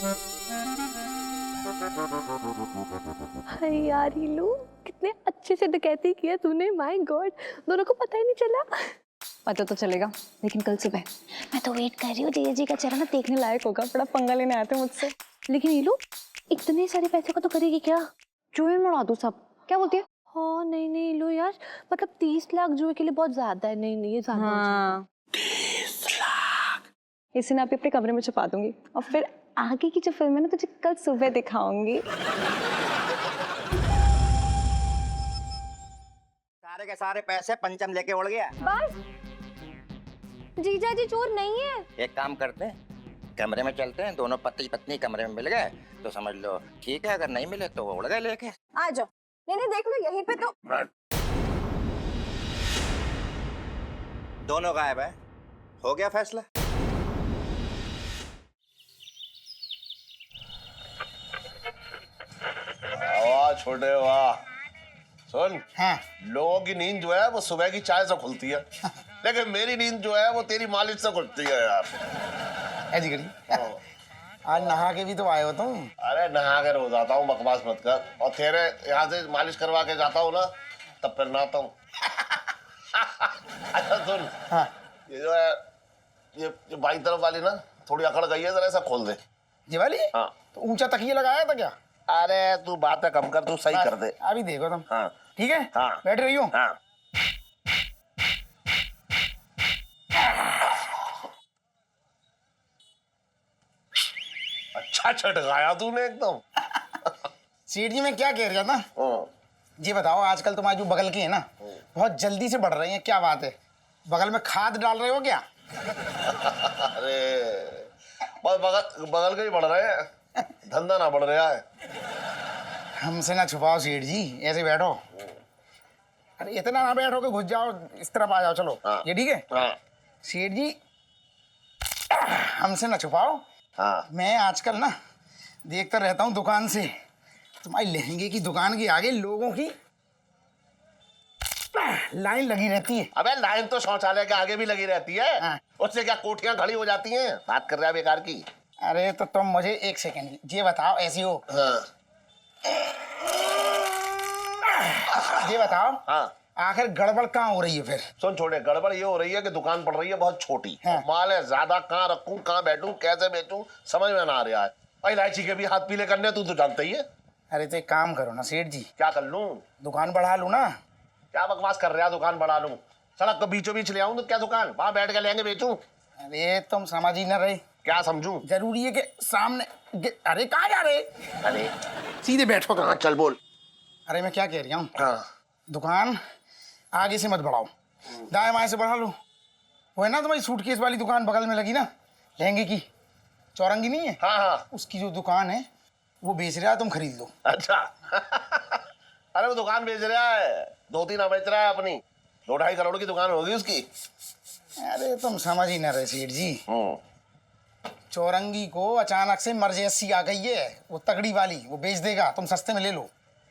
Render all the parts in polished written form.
हाय यार हीलू, कितने अच्छे से डकैती किया तूने, माय गॉड। दोनों को पता ही नहीं चला। पता तो चलेगा, लेकिन कल सुबह मैं तो वेट कर रही हूँ। जय जी का चेहरा ना देखने लायक होगा। बड़ा पंगा लेने आए थे मुझसे। लेकिन हीलू, इतने सारे पैसे का तो करेगी क्या? जुए में उड़ा दूँ सब, क्या बोलती है? हाँ नहीं नहीं हीलू यार, मतलब 30 लाख जुए के लिए बहुत ज्यादा है। नहीं नहीं, ये ज्यादा हो जाएगा। 30 लाख इसे ना अपने कमरे में छुपा दूंगी और फिर आगे की जो फिल्म है ना तुझे कल सुबह दिखाऊंगी। सारे के सारे पैसे पंचम लेके उड़ गया। बस जीजा जी चोर नहीं है। एक काम करते हैं, कमरे में चलते हैं, दोनों पति पत्नी कमरे में मिल गए तो समझ लो ठीक है, अगर नहीं मिले तो वो उड़ गए लेके। आ जाओ। नहीं देख लो यहीं पे तो। दोनों गायब है, हो गया फैसला। वाह छोटे वाह। सुन, हाँ। लोगों की नींद जो है वो सुबह की चाय से खुलती है, लेकिन मेरी नींद जो है वो तेरी मालिश से खुलती है यार। ऐसी करी। आज नहा के भी तो आए हो तुम। अरे नहा कर हो जाता हूँ, बकवास मत कर। और तेरे यहाँ से मालिश करवा के जाता हूँ ना, तब फिर नहाता हूँ। अच्छा सुन, हाँ। ये जो है ये बाई तरफ वाली ना थोड़ी अकड़ गई है, जरा ऐसा खोल दे। ये वाली? हाँ। तो ऊंचा तकिया लगाया था क्या? अरे तू बातें कम कर, तू सही कर दे। अभी देखो तुम। हाँ ठीक है। हाँ। बैठ रही हूँ। हाँ। अच्छा छटकाया तूने एकदम। सेठ जी मैं क्या कह रहा था, हाँ। ये बताओ आजकल तुम्हारी जो बगल की है ना बहुत जल्दी से बढ़ रही है, क्या बात है? बगल में खाद डाल रहे हो क्या? अरे बस बगल के ही बढ़ रहे हैं, धंधा ना बढ़ रहा है। हमसे ना छुपाओ सेठ जी, ऐसे बैठो। अरे इतना ना बैठो कि घुस जाओ, इस तरफ आ जाओ। चलो हाँ। ये ठीक है। हाँ। सेठ जी हमसे ना छुपाओ। हाँ। मैं आजकल ना देखता रहता हूँ दुकान से, तुम्हारी लहंगे की दुकान के आगे लोगों की लाइन लगी रहती है। अबे लाइन तो शौचालय के आगे भी लगी रहती है। हाँ। उससे क्या कोठियां खड़ी हो जाती हैं? बात कर रहा है बेकार की। अरे तो तुम मुझे एक सेकंड ये बताओ, ऐसी हो हाँ। ये बताओ हाँ। आखिर गड़बड़ कहाँ हो रही है फिर? सुन छोटे, गड़बड़ ये हो रही है कि दुकान पड़ रही है बहुत छोटी। हाँ। माल है ज्यादा, कहाँ रखूं, कहाँ बैठूं, कैसे बेचूं, समझ में ना आ रहा है। और इलायची के भी हाथ पीले करने, तू तो जानता ही है। अरे तो एक काम करो ना सेठ जी, क्या कर लूं? दुकान बढ़ा लूं ना। क्या बकवास कर रहा है, दुकान बढ़ा लूं? सड़क को बीचों बीच ले आऊं तो क्या दुकान, वहां बैठ के लेंगे बेचूं? अरे तुम समझ ही ना रहे। क्या समझूं? जरूरी है कि सामने अरे कहाँ जा रहे? अरे सीधे बैठो तो। हाँ चल बोल। अरे मैं क्या कह रही हूँ, हाँ। दुकान आगे से मत बढ़ाओ, दाएं बाएं से बढ़ा लो। वो है ना तुम्हारी सूटकेस वाली दुकान बगल में लगी ना, लहंगे की, चौरंगी नहीं है? हाँ हाँ। उसकी जो दुकान है वो बेच रहा है, तुम खरीद लो। अच्छा। अरे वो दुकान बेच रहा है, 2-3 बेच रहा है अपनी, 2-2.5 करोड़ की दुकान होगी उसकी। अरे तुम समझ ही ना रहे सेठ जी, चौरंगी को अचानक से मर्जेसी आ गई है, वो तगड़ी वाली, वो बेच देगा, तुम सस्ते में ले लो।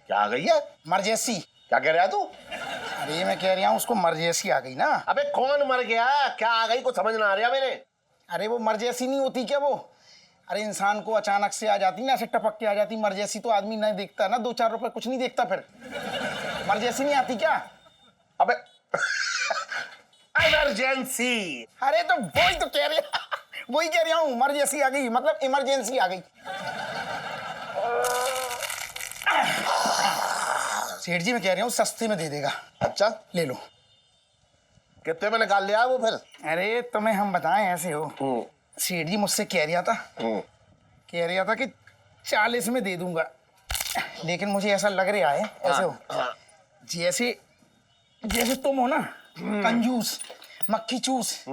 क्या आ गई है? मर्जेसी। क्या कह रहा है तू? अरे मैं कह रहा हूँ उसको मर्जेसी आ गई ना। अबे कौन मर गया, क्या आ गई, कुछ समझ ना आ रहा मेरे। अरे वो मर्जेसी नहीं होती क्या वो? अरे इंसान को अचानक से आ जाती ना, ऐसे टपक के आ जाती। मर्जेसी तो आदमी नहीं देखता ना, 2-4 रुपए कुछ नहीं देखता फिर। मर्जेसी नहीं आती क्या? अबे इमरजेंसी। अरे तो वही तो कह रहे वही कह रहा हूँ, मर्जेसी आ गई मतलब इमरजेंसी आ गई। सेठ जी मैं कह रहा हूँ सस्ते में दे देगा। अच्छा ले लो। कितने में निकाल लिया वो फिर? अरे तुम्हें हम बताएं ऐसे हो, सेठ जी मुझसे कह रहा था कि 40 में दे दूंगा, लेकिन मुझे ऐसा लग रहा है ऐसे हो जैसे जैसे तुम हो ना कंजूस, मक्खी चूस,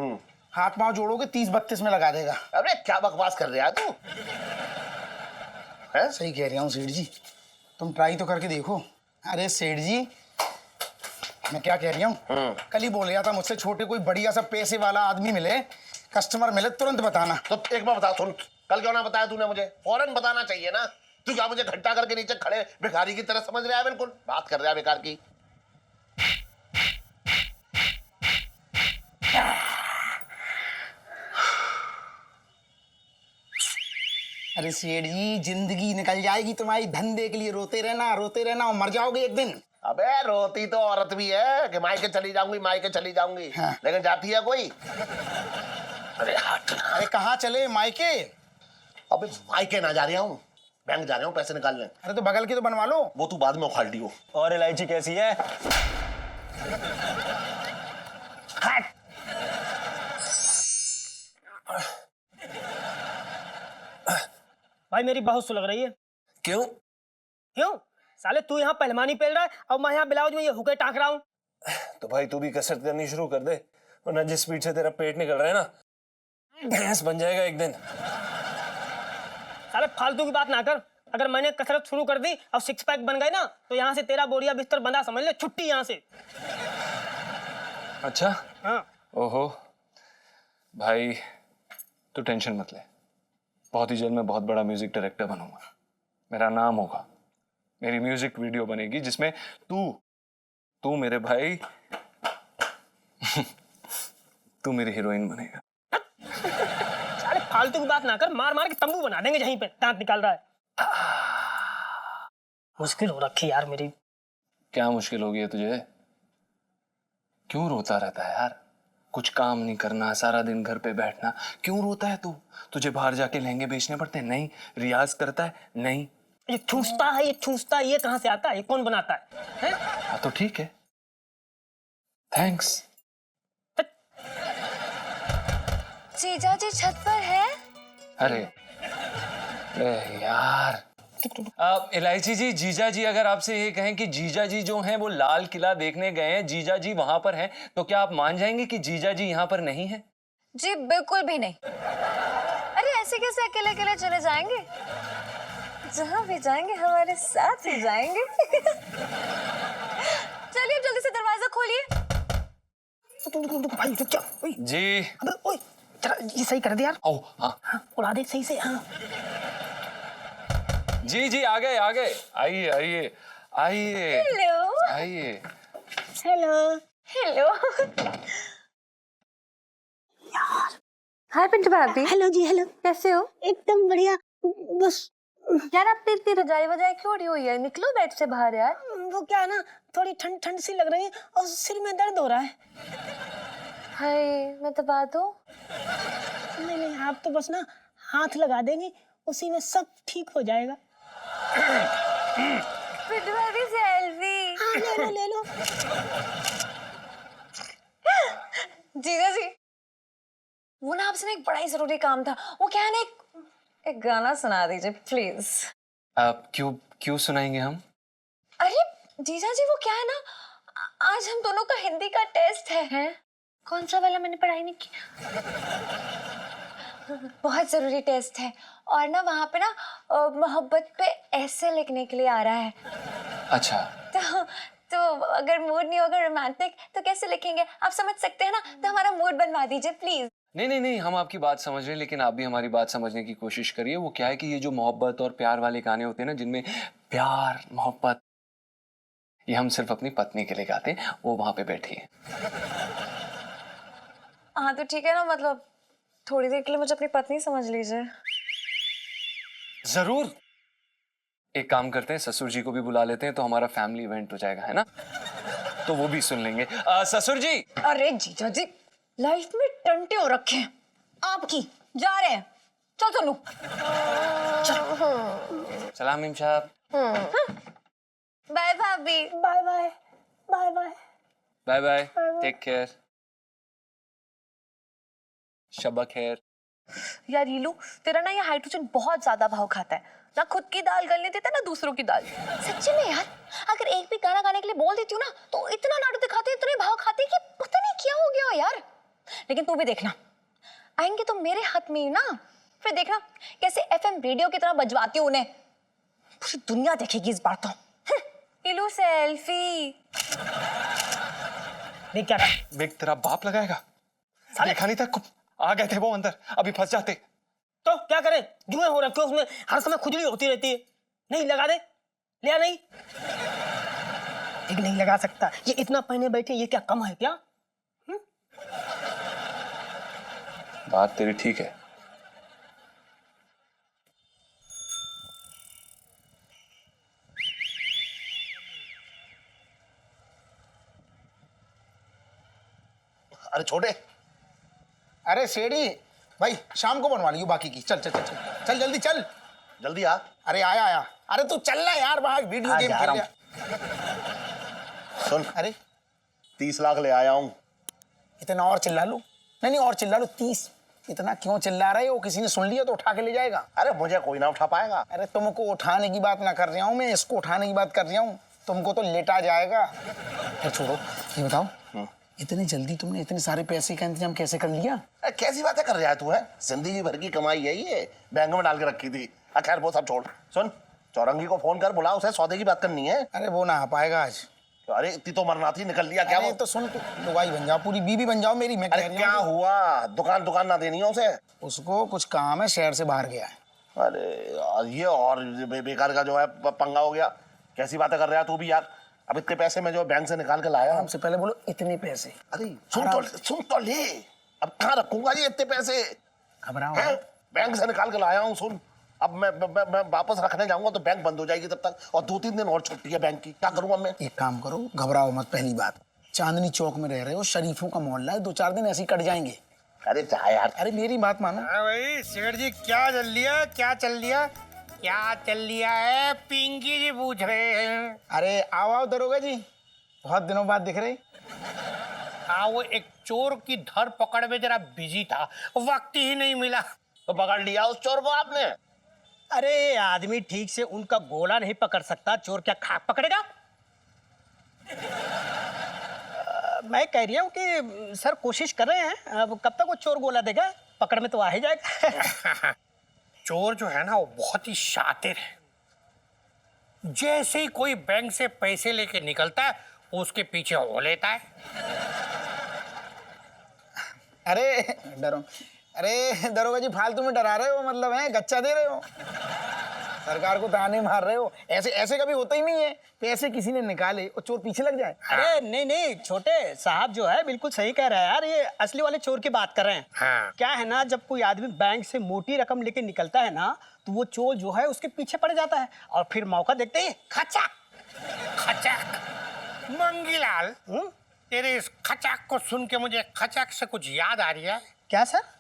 हाथ पांव जोड़ोगे 30-32 में लगा देगा। अबे क्या बकवास कर रहा है तू? है सही कह रहा हूँ सेठ जी, तुम ट्राई तो करके देखो। अरे सेठ जी मैं क्या कह रही हूँ, कल ही बोल रहा था मुझसे, छोटे कोई बढ़िया सा पैसे वाला आदमी मिले, कस्टमर मिले, तुरंत बताना। तो एक बार बता, सुन, कल क्यों ना बताया तूने मुझे? फौरन बताना चाहिए ना। तू क्या मुझे घंटा करके नीचे खड़े भिखारी की तरह समझ रहा है? बिल्कुल बात कर रहा है बेकार की। अरे सेठ जी, जिंदगी निकल जाएगी तुम्हारी, धंधे के लिए रोते रहना और मर जाओगे एक दिन। अबे रोती तो औरत भी है कि मायके चली जाऊंगी। हाँ। लेकिन जाती है कोई? अरे हट ना। अरे कहाँ चले, मायके? अबे मायके ना जा रहा हूँ, बैंक जा रहा हूँ पैसे निकालने। अरे तो बगल की तो बनवा लो। वो तू बाद में उखाड़ लियो। और इलायची कैसी है? हट। भाई मेरी बहुत सुलग रही है। क्यों? क्यों? साले तू यहाँ पहलवानी पेल रहा है और मैं यहाँ ब्लाउज में ये हुके टाँक रहा हूँ। तो भाई तू भी कसरत करनी शुरू कर दे, वरना जिस स्पीड से तेरा पेट निकल रहा है ना, भैंस बन जाएगा एक दिन। साले फालतू की बात ना कर। अगर मैंने कसरत शुरू कर दी और सिक्स पैक बन गए ना, तो यहाँ से तेरा बोरिया बिस्तर बंधा समझ ले, छुट्टी यहाँ से। अच्छा? हाँ। ओहो भाई, तू टेंशन मत ले, बहुत ही जल्द मैं बहुत बड़ा म्यूजिक डायरेक्टर बनूंगा। मेरा नाम होगा, मेरी म्यूजिक वीडियो बनेगी जिसमें तू मेरे भाई तू मेरी हीरोइन बनेगा। साले फालतू की बात ना कर, मार मार के तंबू बना देंगे जहीं पे दांत निकाल रहा है। मुश्किल हो रखी यार मेरी। क्या मुश्किल होगी है तुझे? क्यों रोता रहता है यार? कुछ काम नहीं करना, सारा दिन घर पे बैठना, क्यों रोता है तू? तुझे बाहर जाके लहंगे बेचने पड़ते हैं? नहीं। रियाज करता है? नहीं। ये ठूसता है, ये कहाँ से आता है? ये कौन बनाता है? हाँ तो ठीक है, थैंक्स। जीजा जी छत पर है? अरे यार, इलायची जी, जीजा जी अगर आपसे ये कहें कि जीजा जी जो हैं वो लाल किला देखने गए हैं, जीजा जी वहां पर हैं, तो क्या आप मान जाएंगे कि जीजा जी यहाँ पर नहीं है? जी बिल्कुल भी नहीं। अरे ऐसे कैसे अकेले अकेले चले जाएंगे? जहाँ भी जाएंगे हमारे साथ ही जाएंगे। चलिए जल्दी से दरवाजा खोलिए। भाई रुक जा। ओए, जी। अबे ओए, जरा ये सही कर दे यार। ओ हाँ हाँ, उड़ा दे सही से। हाँ जी जी, आ गए आइए आइए आइए हेलो आइए। हेलो। हेलो। हाय पिंटू भाभी। हेलो जी, हेलो। कैसे हो? एकदम बढ़िया। बस यार आपने इतनी रजाई वजाई क्यों उड़ी हुई है? निकलो बेड से बाहर यार। वो क्या है ना, थोड़ी ठंड ठंड सी लग रही है और सिर में दर्द हो रहा है। हाय मैं दबा दूं? नहीं नहीं, आप तो बस ना हाथ लगा देंगे, उसी में सब ठीक हो जाएगा। पिंटू भाभी सेल्फी। हाँ, ले लो ले लो। जीजा जी, वो ना आपसे ना एक बड़ा ही जरूरी काम था। वो क्या है ना, एक गाना सुना दीजिए प्लीज। आप क्यों सुनाएंगे हम? अरे जीजा जी वो क्या है ना, आज हम दोनों का हिंदी का टेस्ट है? कौन सा वाला? मैंने पढ़ाई नहीं की। बहुत जरूरी टेस्ट है और ना वहाँ पे ना मोहब्बत पे ऐसे लिखने के लिए आ रहा है। अच्छा। तो अगर मूड नहीं होगा रोमांटिक तो कैसे लिखेंगे? आप समझ सकते हैं ना, तो हमारा मूड बनवा दीजिए प्लीज। नहीं, हम आपकी बात समझ रहे हैं, लेकिन आप भी हमारी बात समझने की कोशिश करिए। वो क्या है कि ये जो मोहब्बत और प्यार वाले गाने होते हैं ना, जिनमें प्यार मोहब्बत, ये हम सिर्फ अपनी पत्नी के लिए गाते हैं। वो वहां पे बैठी है। हाँ तो ठीक है ना, मतलब थोड़ी देर के लिए मुझे अपनी पत्नी समझ लीजिए। जरूर। एक काम करते हैं, ससुर जी को भी बुला लेते हैं, तो हमारा फैमिली इवेंट हो जाएगा, है ना? तो वो भी सुन लेंगे। ससुर जी। अरे जीजा जी, लाइफ में टंटे हो रखे हैं आपकी। जा रहे हैं, चल चलो। सलाम मीम साहब। बाय भाभी। Bye bye bye bye bye bye, take care, शब्बा खैर। यार रीलू, तेरा ना ये हाइड्रोजन बहुत ज्यादा भाव खाता है ना, खुद की दाल गलने देता ना दूसरों की दाल। सच्ची में यार, अगर एक भी गाना गाने के लिए बोल देती हूँ ना, तो इतना नाटक दिखाते, इतने भाव खाते कि पता नहीं क्या हो गया यार। लेकिन तू भी देखना, आएंगे तो मेरे हाथ में ही ना, फिर देखना कैसे एफएम रेडियो की तरह बजवाती हूँ उन्हें। पूरी दुनिया देखेगी इस बार तो। रीलू सेल्फी। देख क्या बिग तेरा बाप लगाएगा। देखा नहीं था, आ गए थे वो अंदर, अभी फंस जाते। तो क्या करें, जुए हो रखे उसमें, हर समय खुजली होती रहती है। नहीं लगा दे, लिया नहीं। एक नहीं लगा सकता, ये इतना पहने बैठे, ये क्या कम है क्या? बात तेरी ठीक है, अरे छोटे, अरे सेठी भाई शाम को बनवा लियो बाकी की। चल चल चल चल चल जल्दी चल। जल्दी आ। अरे आया आया। अरे तू चल ना यार, बाहर वीडियो हाँ, गेम जा खेल रहा लिया। सुन, अरे 30 लाख ले आया हूँ। इतना और चिल्ला लो। नहीं नहीं और चिल्ला लो। 30 इतना क्यों चिल्ला रहे हो? किसी ने सुन लिया तो उठा के ले जाएगा। अरे मुझे कोई ना उठा पाएगा। अरे तुमको उठाने की बात ना कर रहा हूँ मैं, इसको उठाने की बात कर रहा हूँ। तुमको तो लेटा जाएगा। फिर छोड़ो, ये बताओ इतनी जल्दी तुमने इतने सारे पैसे का इंतजाम कैसे कर लिया? कैसी बातें कर रहा है तू? है जिंदगी भर की कमाई है ये, बैंक में डाल के रखी थी। खैर वो सब छोड़। सुन, चौरंगी को फोन कर, बुला उसे, सौदे की बात करनी है। अरे वो ना आ पाएगा आज। अरे इतनी तो मरना थी, निकल लिया क्या अरे वो? तो सुन, तू लुगाई बन जाओ, पूरी बीबी बन जाओ मेरी। मैं अरे कह रही क्या हूँ हुआ? दुकान ना देनी है उसे? उसको कुछ काम है, शहर से बाहर गया है। अरे यार, ये और बेकार का जो है पंगा हो गया। कैसी बातें कर रहा है तू भी यार? अब इतने पैसे मैं जो बैंक से निकाल के लाया हूं। हमसे पहले बोलो इतने पैसे। अरे सुन तो ले। अब कहाँ रखूंगा ये इतने पैसे? घबराओ हैं? बैंक से निकाल के लाया हूँ। सुन, अब मैं वापस रखने जाऊंगा तो बैंक बंद हो जाएगी तब तक, और 2-3 दिन और छुट्टी है बैंक की। क्या करूंगा मैं? एक काम करो, घबराओ मत। पहली बात, चांदनी चौक में रह रहे हो, शरीफों का मोहल्ला है, 2-4 दिन ऐसे ही कट जाएंगे। अरे जा यार। अरे मेरी बात मानो। हाँ भाई सेठ जी, क्या चल लिया? क्या चल लिया? क्या चल लिया है? पिंकी जी पूछ रहे हैं। अरे आओ आओ दरोगा जी, बहुत दिनों बाद दिख रहे। हाँ, वो एक चोर की धर पकड़ में जरा बिजी था, वक्त ही नहीं मिला। तो पकड़ लिया उस चोर को आपने? अरे आदमी ठीक से उनका गोला नहीं पकड़ सकता, चोर क्या खाक पकड़ेगा? मैं कह रही हूँ कि सर कोशिश कर रहे हैं, अब कब तक वो चोर गोला देगा? पकड़ में तो आ ही जाएगा। चोर जो है ना वो बहुत ही शातिर है। जैसे ही कोई बैंक से पैसे लेके निकलता है उसके पीछे हो लेता है। अरे डरो, अरे दरोगा जी फालतू में डरा रहे हो, मतलब है गच्चा दे रहे हो, सरकार को ताने मार रहे हो। ऐसे ऐसे कभी होता ही नहीं है, पैसे किसी ने निकाले और चोर पीछे लग जाए। अरे नहीं नहीं, छोटे साहब जो है बिल्कुल सही कह रहे हैं यार, ये असली वाले चोर की बात कर रहे हैं। हाँ। क्या है ना, जब कोई आदमी बैंक से मोटी रकम लेके निकलता है ना, तो वो चोर जो है उसके पीछे पड़ जाता है, और फिर मौका देखते ही खचाक खचाक। मंगीलाल, तेरे इस खचाक को सुन के मुझे खचाक से कुछ याद आ रही है। क्या सर?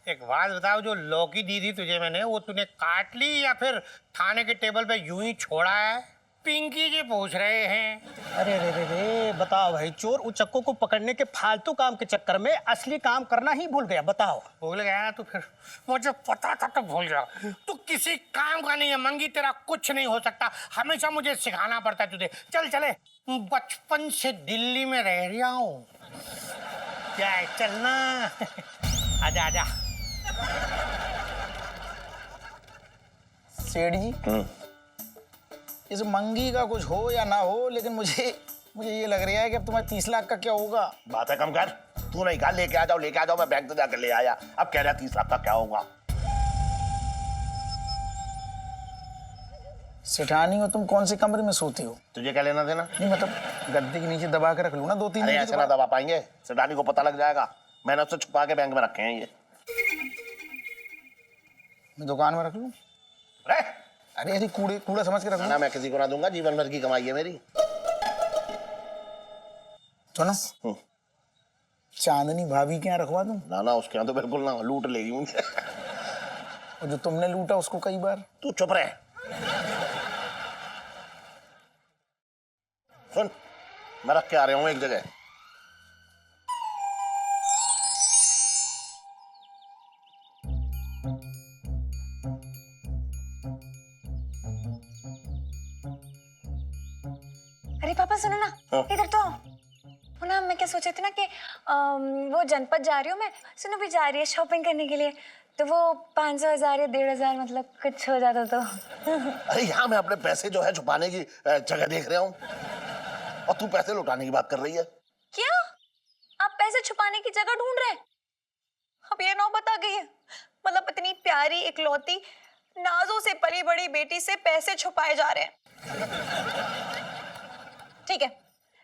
एक बात बताओ, जो लौकी दी थी तुझे मैंने, वो तूने काट ली या फिर थाने के टेबल पे यूं ही छोड़ा है? पिंकी जी पूछ रहे हैं। अरे रे रे रे, बताओ भाई, चोर उचक्कों को पकड़ने के फालतू काम के चक्कर में असली काम करना ही भूल गया। बताओ। भूल गया ना तू? फिर मुझे पता था तो भूल गया। तू किसी काम का नहीं है मंगी, तेरा कुछ नहीं हो सकता। हमेशा मुझे सिखाना पड़ता है तुझे। चल चले, बचपन से दिल्ली में रह रहा हूँ। क्या है, चलना। आजा आजा। सेठ जी, इस मंगी का कुछ हो या ना हो, लेकिन मुझे ये लग रहा है कि अब तुम्हारे 30 लाख का क्या होगा। बात है कम कर। तू नहीं कहा लेके आ जाओ, मैं बैंक से जाकर ले आया। अब कह रहा 30 लाख का क्या होगा? सेठानी हो तुम, कौन से कमरे में सोते हो? तुझे क्या लेना देना? नहीं मतलब गद्दे के नीचे दबा के रख लूँ ना 2-3 अरे दिन ऐसे के ना बाद। दबा पाएंगे, सेठानी को पता लग जाएगा। मैंने उससे छुपा के बैंक में रखे हैं ये। मैं दुकान में रख लूँ? अरे अरे कूड़ा समझ के रख ना, मैं किसी को ना दूंगा, जीवन भर की कमाई है मेरी। सुनो, चांदनी भाभी के यहाँ रखवा दूं? ना उसके यहाँ तो बिल्कुल ना, लूट लेगी मुझे। और जो तुमने लूटा उसको कई बार। तू चुप रहे। सुन, मैं रख के आ रहा हूँ एक जगह। अरे पापा सुनो ना, हाँ। इधर तो आओ। वो ना मैं क्या सोच रही थी ना कि वो जनपद जा रही हूँ मैं, सुनो भी जा रही है शॉपिंग करने के लिए, तो वो 500, 1000 या 1500 मतलब कुछ हो जाता तो। अरे यहाँ मैं अपने पैसे जो है छुपाने की जगह देख रहा हूँ, और तू पैसे लौटाने की बात कर रही है। क्या आप पैसे छुपाने की जगह ढूंढ रहे हैं? अब ये नौबत आ गई है, मतलब इतनी प्यारी इकलौती नाजों से पली बड़ी बेटी से पैसे छुपाए जा रहे हैं। ठीक है,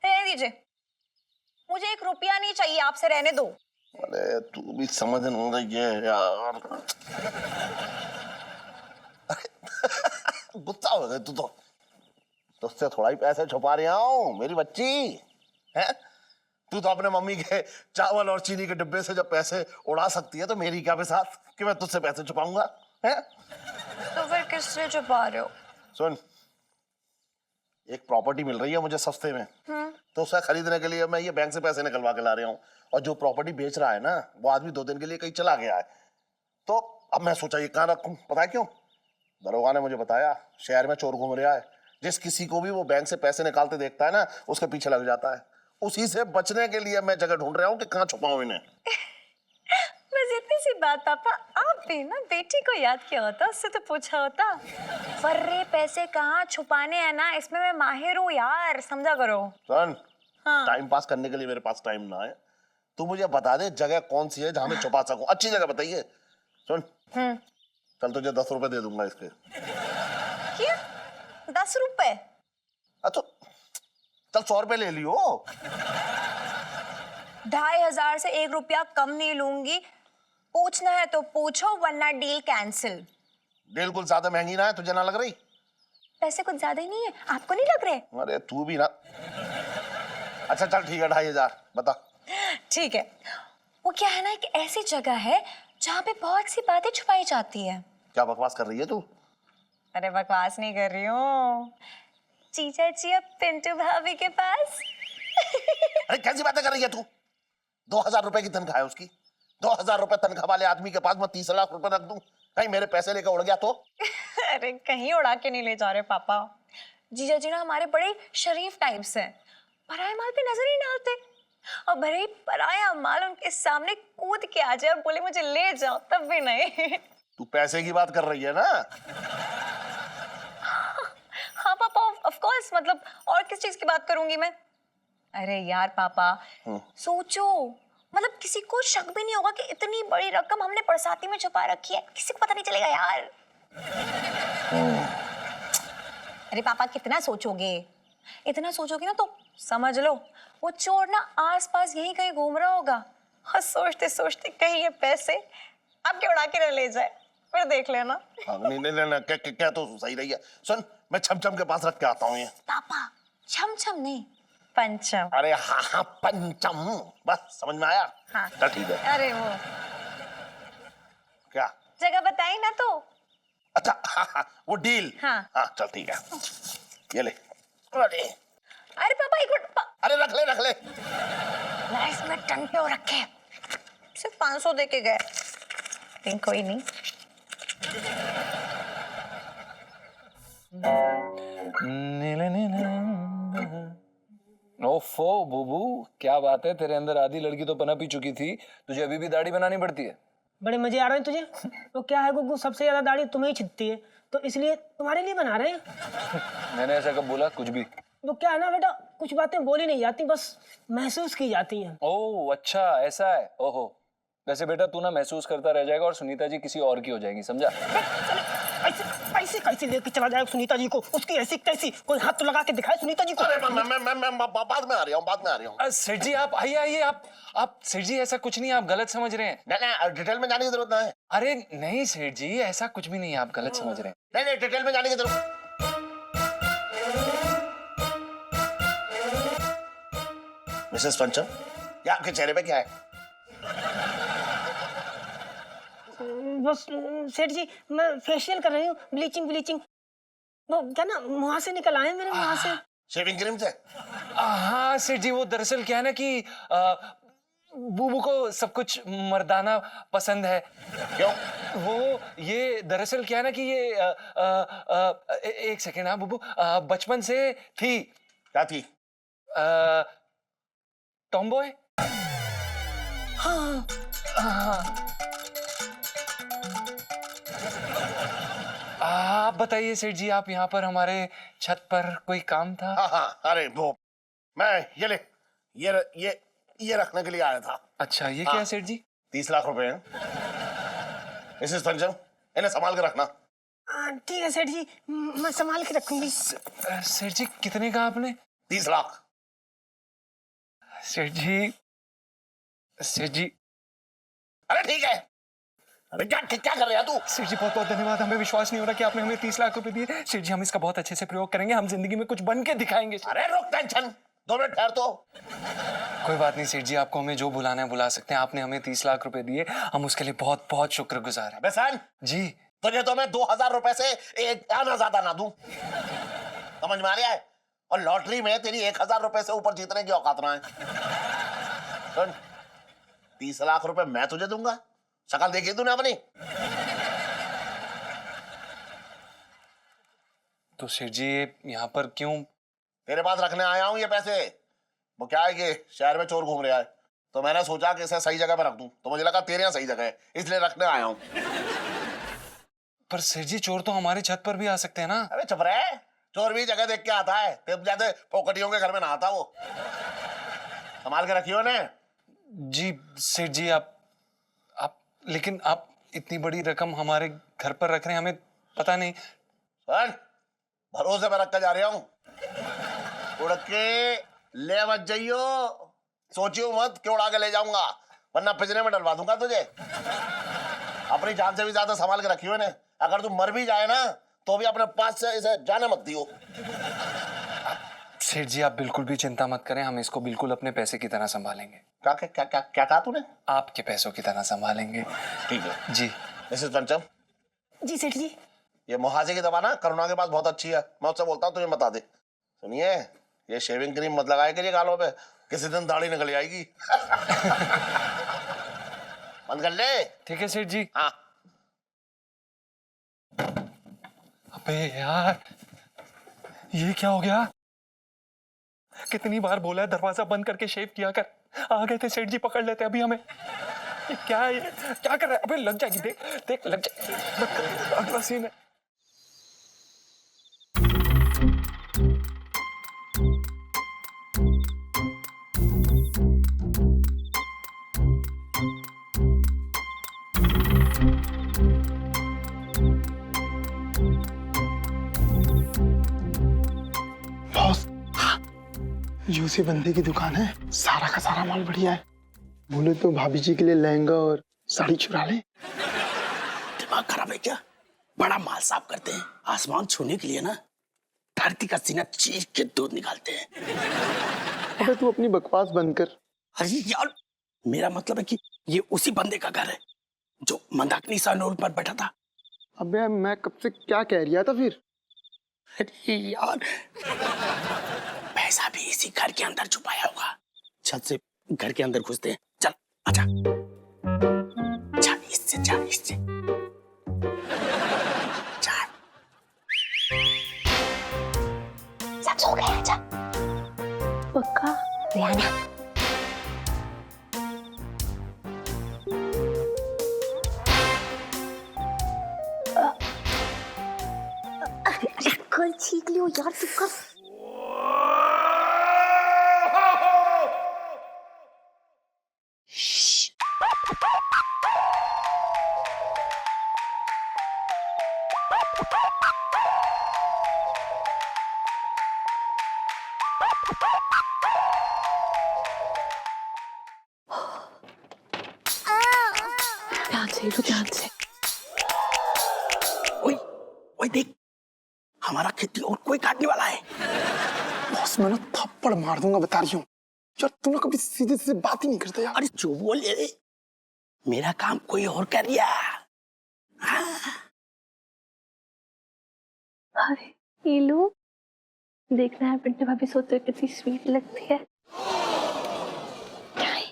रहने दीजिए, मुझे 1 रुपया नहीं चाहिए आपसे, रहने दो। अरे तू भी समझ नहीं रही है यार। गुस्सा हो गया तू तो। तुझसे थोड़ा ही पैसे छुपा रहा हूँ मेरी बच्ची है। तू तो अपने मम्मी के चावल और चीनी के डिब्बे से जब पैसे उड़ा सकती है तो मेरी क्या बेसात कि मैं तुझसे पैसे छुपाऊंगा है? तो फिर किससे छुपा रहे हो? सुन, एक प्रॉपर्टी मिल रही है मुझे सस्ते में, तो उसे खरीदने के लिए मैं ये बैंक से पैसे निकलवा के ला रहा हूँ। और जो प्रॉपर्टी बेच रहा है ना, वो आदमी 2 दिन के लिए कहीं चला गया है, तो अब मैं सोचा ये कहाँ रखूं। पता है क्यों? दरोगा ने मुझे बताया शहर में चोर घूम रहा है, जिस किसी को भी वो बैंक से पैसे निकालते देखता है ना, उसके पीछे लग जाता है। उसी से बचने के लिए मैं जगह ढूंढ रहा हूँ कि कहाँ छुपाऊं इन्हें। बस इतनी सी बात पापा, आप भी ना बेटी को याद किया होता, उससे तो पूछा होता। फर्रे पैसे कहाँ छुपाने हैं ना, इसमें मैं माहिर हूँ यार, समझा करो। सुन, हाँ। टाइम पास करने के लिए मेरे पास टाइम ना है, तू मुझे बता दे जगह कौन सी है जहाँ मैं छुपा सकूं। अच्छी जगह बताइए। सुन, चल तुझे 10 रुपए दे दूंगा इसके। क्या? 10 रुपए? अच्छा चल 100 रुपए ले लियो। 2500 से 1 रुपया कम नहीं लूंगी। पूछना है तो पूछो, वरना डील कैंसिल। डील कुछ ज्यादा महंगी ना है, तुझे ना लग रही? पैसे कुछ ज्यादा ही नहीं है, आपको नहीं लग रहे? अरे तू भी ना। अच्छा चल ठीक है, 2500 बता। ठीक है, वो क्या है ना, एक ऐसी जगह है जहाँ पे बहुत सी बातें छुपाई जाती है। क्या बकवास कर रही है तू? अरे बकवास नहीं कर रही हूँ, जीजा जी अब पिंटू भाभी के पास। अरे कैसी बातें कर रही है तू? 2000 रुपए की तनख्वाह है उसकी। 2000 रुपए तनख्वाह वाले आदमी के पास मैं 30 लाख रुपए रख दूं, कहीं मेरे पैसे लेकर उड़ गया तो? अरे कहीं उड़ा के नहीं ले जा रहे पापा। जीजा जी ना हमारे बड़े शरीफ टाइप्स हैं, पराया माल पे नजर ही डालते। और भले ही पराया माल उनके सामने कूद के आ जाए और बोले मुझे ले जाओ, तब भी नहीं। तू पैसे की बात कर रही है ना? हाँ पापा, ऑफ कोर्स, मतलब और किस चीज की बात करूंगी मैं? अरे यार पापा, सोचो, मतलब किसी को शक भी नहीं होगा कि इतनी बड़ी रकम हमने बरसाती में छुपा रखी है, किसी को पता नहीं चलेगा यार। अरे पापा कितना सोचोगे? इतना सोचोगे ना तो समझ लो वो चोर ना आसपास यहीं कहीं घूम रहा होगा, और सोचते सोचते कहीं ये पैसे आपके उड़ा के न ले जाए, फिर देख लेना। नहीं नहीं नहीं, क्या तो सही रही है। सुन, मैं छमछम के पास रख के आता हूँ ये। पापा छम छम नहीं, पंचम। अरे हाँ हाँ पंचम, बस समझ में आया। हाँ। चल ठीक है। अरे वो क्या जगह बताई ना तो। अच्छा हाँ हाँ, वो डील। हाँ। हाँ चल ठीक है, ये ले। अरे पापा एक मिनट। अरे रख ले। लाइफ में टंटे रखे, सिर्फ 500 दे के गए, लेकिन कोई नहीं। ओफो बुबू, क्या बात है, तेरे अंदर आधी लड़की तो पनप ही चुकी थी, तुझे अभी भी दाढ़ी बनानी पड़ती है? बड़े मजे आ रहे हैं तुझे? तो क्या है गुग्गू, सबसे ज्यादा दाढ़ी तुम्हें ही छिदती है, तो इसलिए तुम्हारे लिए बना रहे हैं। मैंने ऐसा कब बोला? कुछ भी। तो क्या है ना बेटा, कुछ बातें बोली नहीं जाती, बस महसूस की जाती हैं। ओह अच्छा, ऐसा है। ओहो, वैसे बेटा तू ना महसूस करता रह जाएगा और सुनीता जी किसी और की हो जाएगी, समझा? ऐसे कैसे लेके चला जाएगा सुनीता जी को? उसकी ऐसी कैसी, कोई हाथ तो लगा के दिखाए सुनीता जी को। अरे मैं बाद में आ रहा हूँ। सेठ जी आप आइए, आप सेठ जी ऐसा कुछ नहीं, आप गलत समझ रहे हैं। नहीं, डिटेल में जाने की जरूरत नहीं है। अरे नहीं सेठ जी, ऐसा कुछ भी नहीं है, आप गलत समझ रहे हैं। नहीं, डिटेल में जाने की जरूरत। मिसेस पंचम, ये आपके चेहरे पे क्या है? बस सेठ जी, मैं फेशियल कर रही हूँ, ब्लीचिंग। वो क्या ना, मुंह से निकल आए मेरे मुंह से। शेविंग क्रीम से? हाँ सेठ जी, वो दरअसल क्या है ना कि बूबू को सब कुछ मर्दाना पसंद है। क्यों? वो ये दरअसल क्या है ना कि ये एक सेकेंड। हाँ बूबू, बचपन से थी। क्या थी? टॉमबॉय। हाँ। आप बताइए सेठ जी, आप यहाँ पर हमारे छत पर कोई काम था? हाँ, अरे वो मैं ये रखने के लिए आया था। अच्छा, ये क्या है सेठ जी? 30 लाख रुपए हैं। मिसेस पंचम, इन्हें संभाल के रखना। ठीक है सेठ जी, मैं संभाल के रखूंगी। सेठ जी कितने का आपने? 30 लाख। सेठ जी। अरे ठीक है। अरे क्या कर रहे हैं तू? सेठ जी बहुत बहुत धन्यवाद, हमें विश्वास नहीं हो रहा कि आपने हमें 30 लाख रुपए दिए। सेठ जी हम इसका बहुत अच्छे से प्रयोग करेंगे, हम जिंदगी में कुछ बन के दिखाएंगे। अरे रुक, टेंशन 2 मिनट ठहर तो। कोई बात नहीं सेठ जी, आपको हमें जो बुलाना है बुला सकते हैं। आपने हमें 30 लाख रुपए दिए, हम उसके लिए बहुत बहुत शुक्रगुजार हैं। अबे सन, जी तुझे तो मैं 2000 रुपए से एक आना ज्यादा ना दूं, समझ में आ रहा है? और लॉटरी में तेरी 1000 रुपए से ऊपर जीतने की औकात ना है। सुन, 30 लाख रुपए मैं तुझे दूंगा, शक्ल देखी तूने अपनी? तो सेठ जी यहाँ पर क्यों? तेरे पास रखने आया हूं ये पैसे। वो क्या है कि शहर में चोर घूम रहा है, तो मैंने सोचा कि इसे सही जगह पे रख दूं, तो मुझे लगा तेरे यहाँ सही जगह है, इसलिए रखने आया हूं। पर सेठ जी चोर तो हमारी छत पर भी आ सकते हैं ना। अबे चुप रहे, चोर भी जगह देख के आता है, तेरे जैसे पोकटियों के घर में नहाता वो। संभाल के रखियो ने। जी सेठ जी, आप लेकिन आप इतनी बड़ी रकम हमारे घर पर रख रहे हैं, हमें पता नहीं। सुन, भरोसे पे रख के जा रहा हूं, उड़ के ले मत जाइयो, सोचियो मत कि उड़ा के ले जाऊंगा, वरना पिंजरे में डलवा दूंगा तुझे। अपनी जान से भी ज्यादा संभाल के रखियो ने, अगर तू मर भी जाए ना तो भी अपने पास से इसे जाने मत दियो। सेठ जी आप बिल्कुल भी चिंता मत करें, हम इसको बिल्कुल अपने पैसे की तरह संभालेंगे। क्या क्या क्या क्या क्या कहा तूने? आपके पैसों की तरह संभालेंगे। ठीक है जी मिसेस पंचम, जी सेठ जी। ये मुहासे की दवा ना करुणा के पास बहुत अच्छी है, मैं उससे बोलता हूँ तुझे बता दे। सुनिए, ये शेविंग क्रीम मत लगाए करिए गालों पे, किसी दिन दाढ़ी निकल जाएगी। बंद कर ले। ठीक है सेठ जी। हाँ। अबे यार ये क्या हो गया? कितनी बार बोला है दरवाजा बंद करके शेव किया कर, आ गए थे सेठ जी, पकड़ लेते अभी हमें। ये क्या है, ये क्या कर रहा है? अबे लग जाएगी, देख देख लग जाएगी। अगला सीन है। बॉस, ये उसी बंदे की दुकान है, सारा का सारा माल बढ़िया है। बोले तो भाभी जी के लिए लहंगा और साड़ी चुरा ले। दिमाग खराब है क्या? बड़ा माल साफ करते हैं, आसमान छूने के लिए ना धरती का सीना चीर के दूध निकालते हैं। अबे तू अपनी बकवास बंद कर। अरे यार, मेरा मतलब है कि ये उसी बंदे का घर है जो मंदाकिनी सानोल पर बैठा था। अबे मैं कब से क्या कह रहा था फिर? अरे यार, पैसा भी इसी घर के अंदर छुपाया होगा। छत से घर के अंदर घुसते हैं। चल आजा, जा इससे, जा इससे, जा। सब सो गए, आजा। पक्का रियाना। कल छीक लियो यार, तू कर। ध्यान से, ध्यान से। ओए ओए देख, हमारा खेती और कोई काटने वाला है। बॉस मैं ना थप्पड़ मार दूंगा, बता रही हूँ यार। तुम लोग कभी सीधे सीधे बात ही नहीं करते यार। अरे जो बोल ले, मेरा काम कोई और कर दिया। अरे ईलू, देखना है पिंटू भाभी सोते हुए कितनी स्वीट लगती है। क्या है?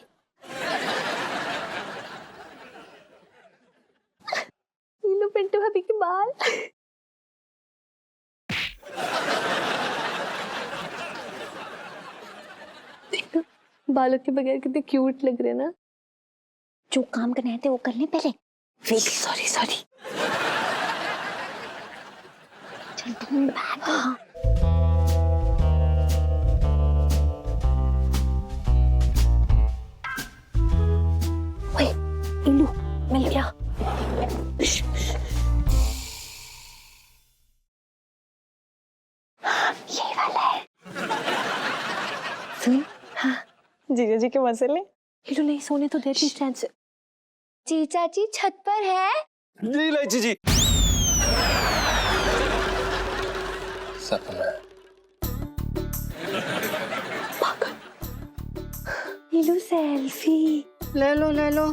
ईलू, पिंटू भाभी के बाल। देखो, बालों के बगैर कितने क्यूट लग रहे हैं ना। जो काम करने थे वो कर ले पहले। Sorry sorry. चल तुम बैठ। ओए इल्लू, मिल गया। ये वाला है। सुन। हाँ जीजा जी के मजे ले। इल्लू नहीं सोने तो दे स्टैंड से। जीजा जी छत पर है। जी लाइची जी। सपना। सेल्फी। ले लो ले लो।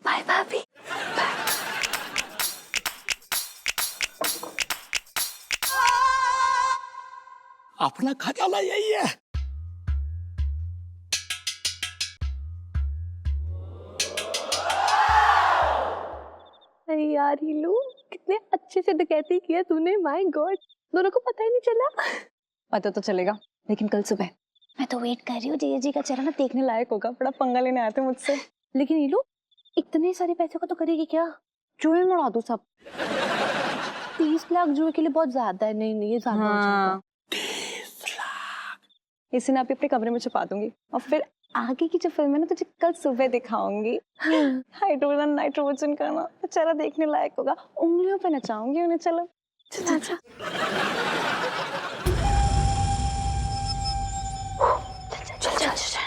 बाय भाभी। अपना खजाना यही है। अरे यार हीलू, कितने अच्छे से डकैती किया तूने, माय गॉड। दोनों को पता ही नहीं चला। पता तो चलेगा लेकिन कल सुबह। मैं तो वेट कर रही हूँ, जीजा जी का चेहरा ना देखने लायक होगा। बड़ा पंगा लेने आते मुझसे। लेकिन हीलू, इतने सारे पैसे का तो करेगी क्या? जुए में उड़ा दूं सब। 30 लाख जुए के लिए बहुत ज्यादा है। नहीं नहीं, ये ज्यादा हो जाएगा। 30 लाख। इसे ना अभी अपने कमरे में छुपा दूंगी और फिर आगे की जो फिल्म है ना तुझे कल सुबह दिखाऊंगी। हाइड्रोजन नाइट्रोजन का ना बेचारा देखने लायक होगा। उंगलियों पे नचाऊंगी उन्हें। चलो चल चल चल चल चल।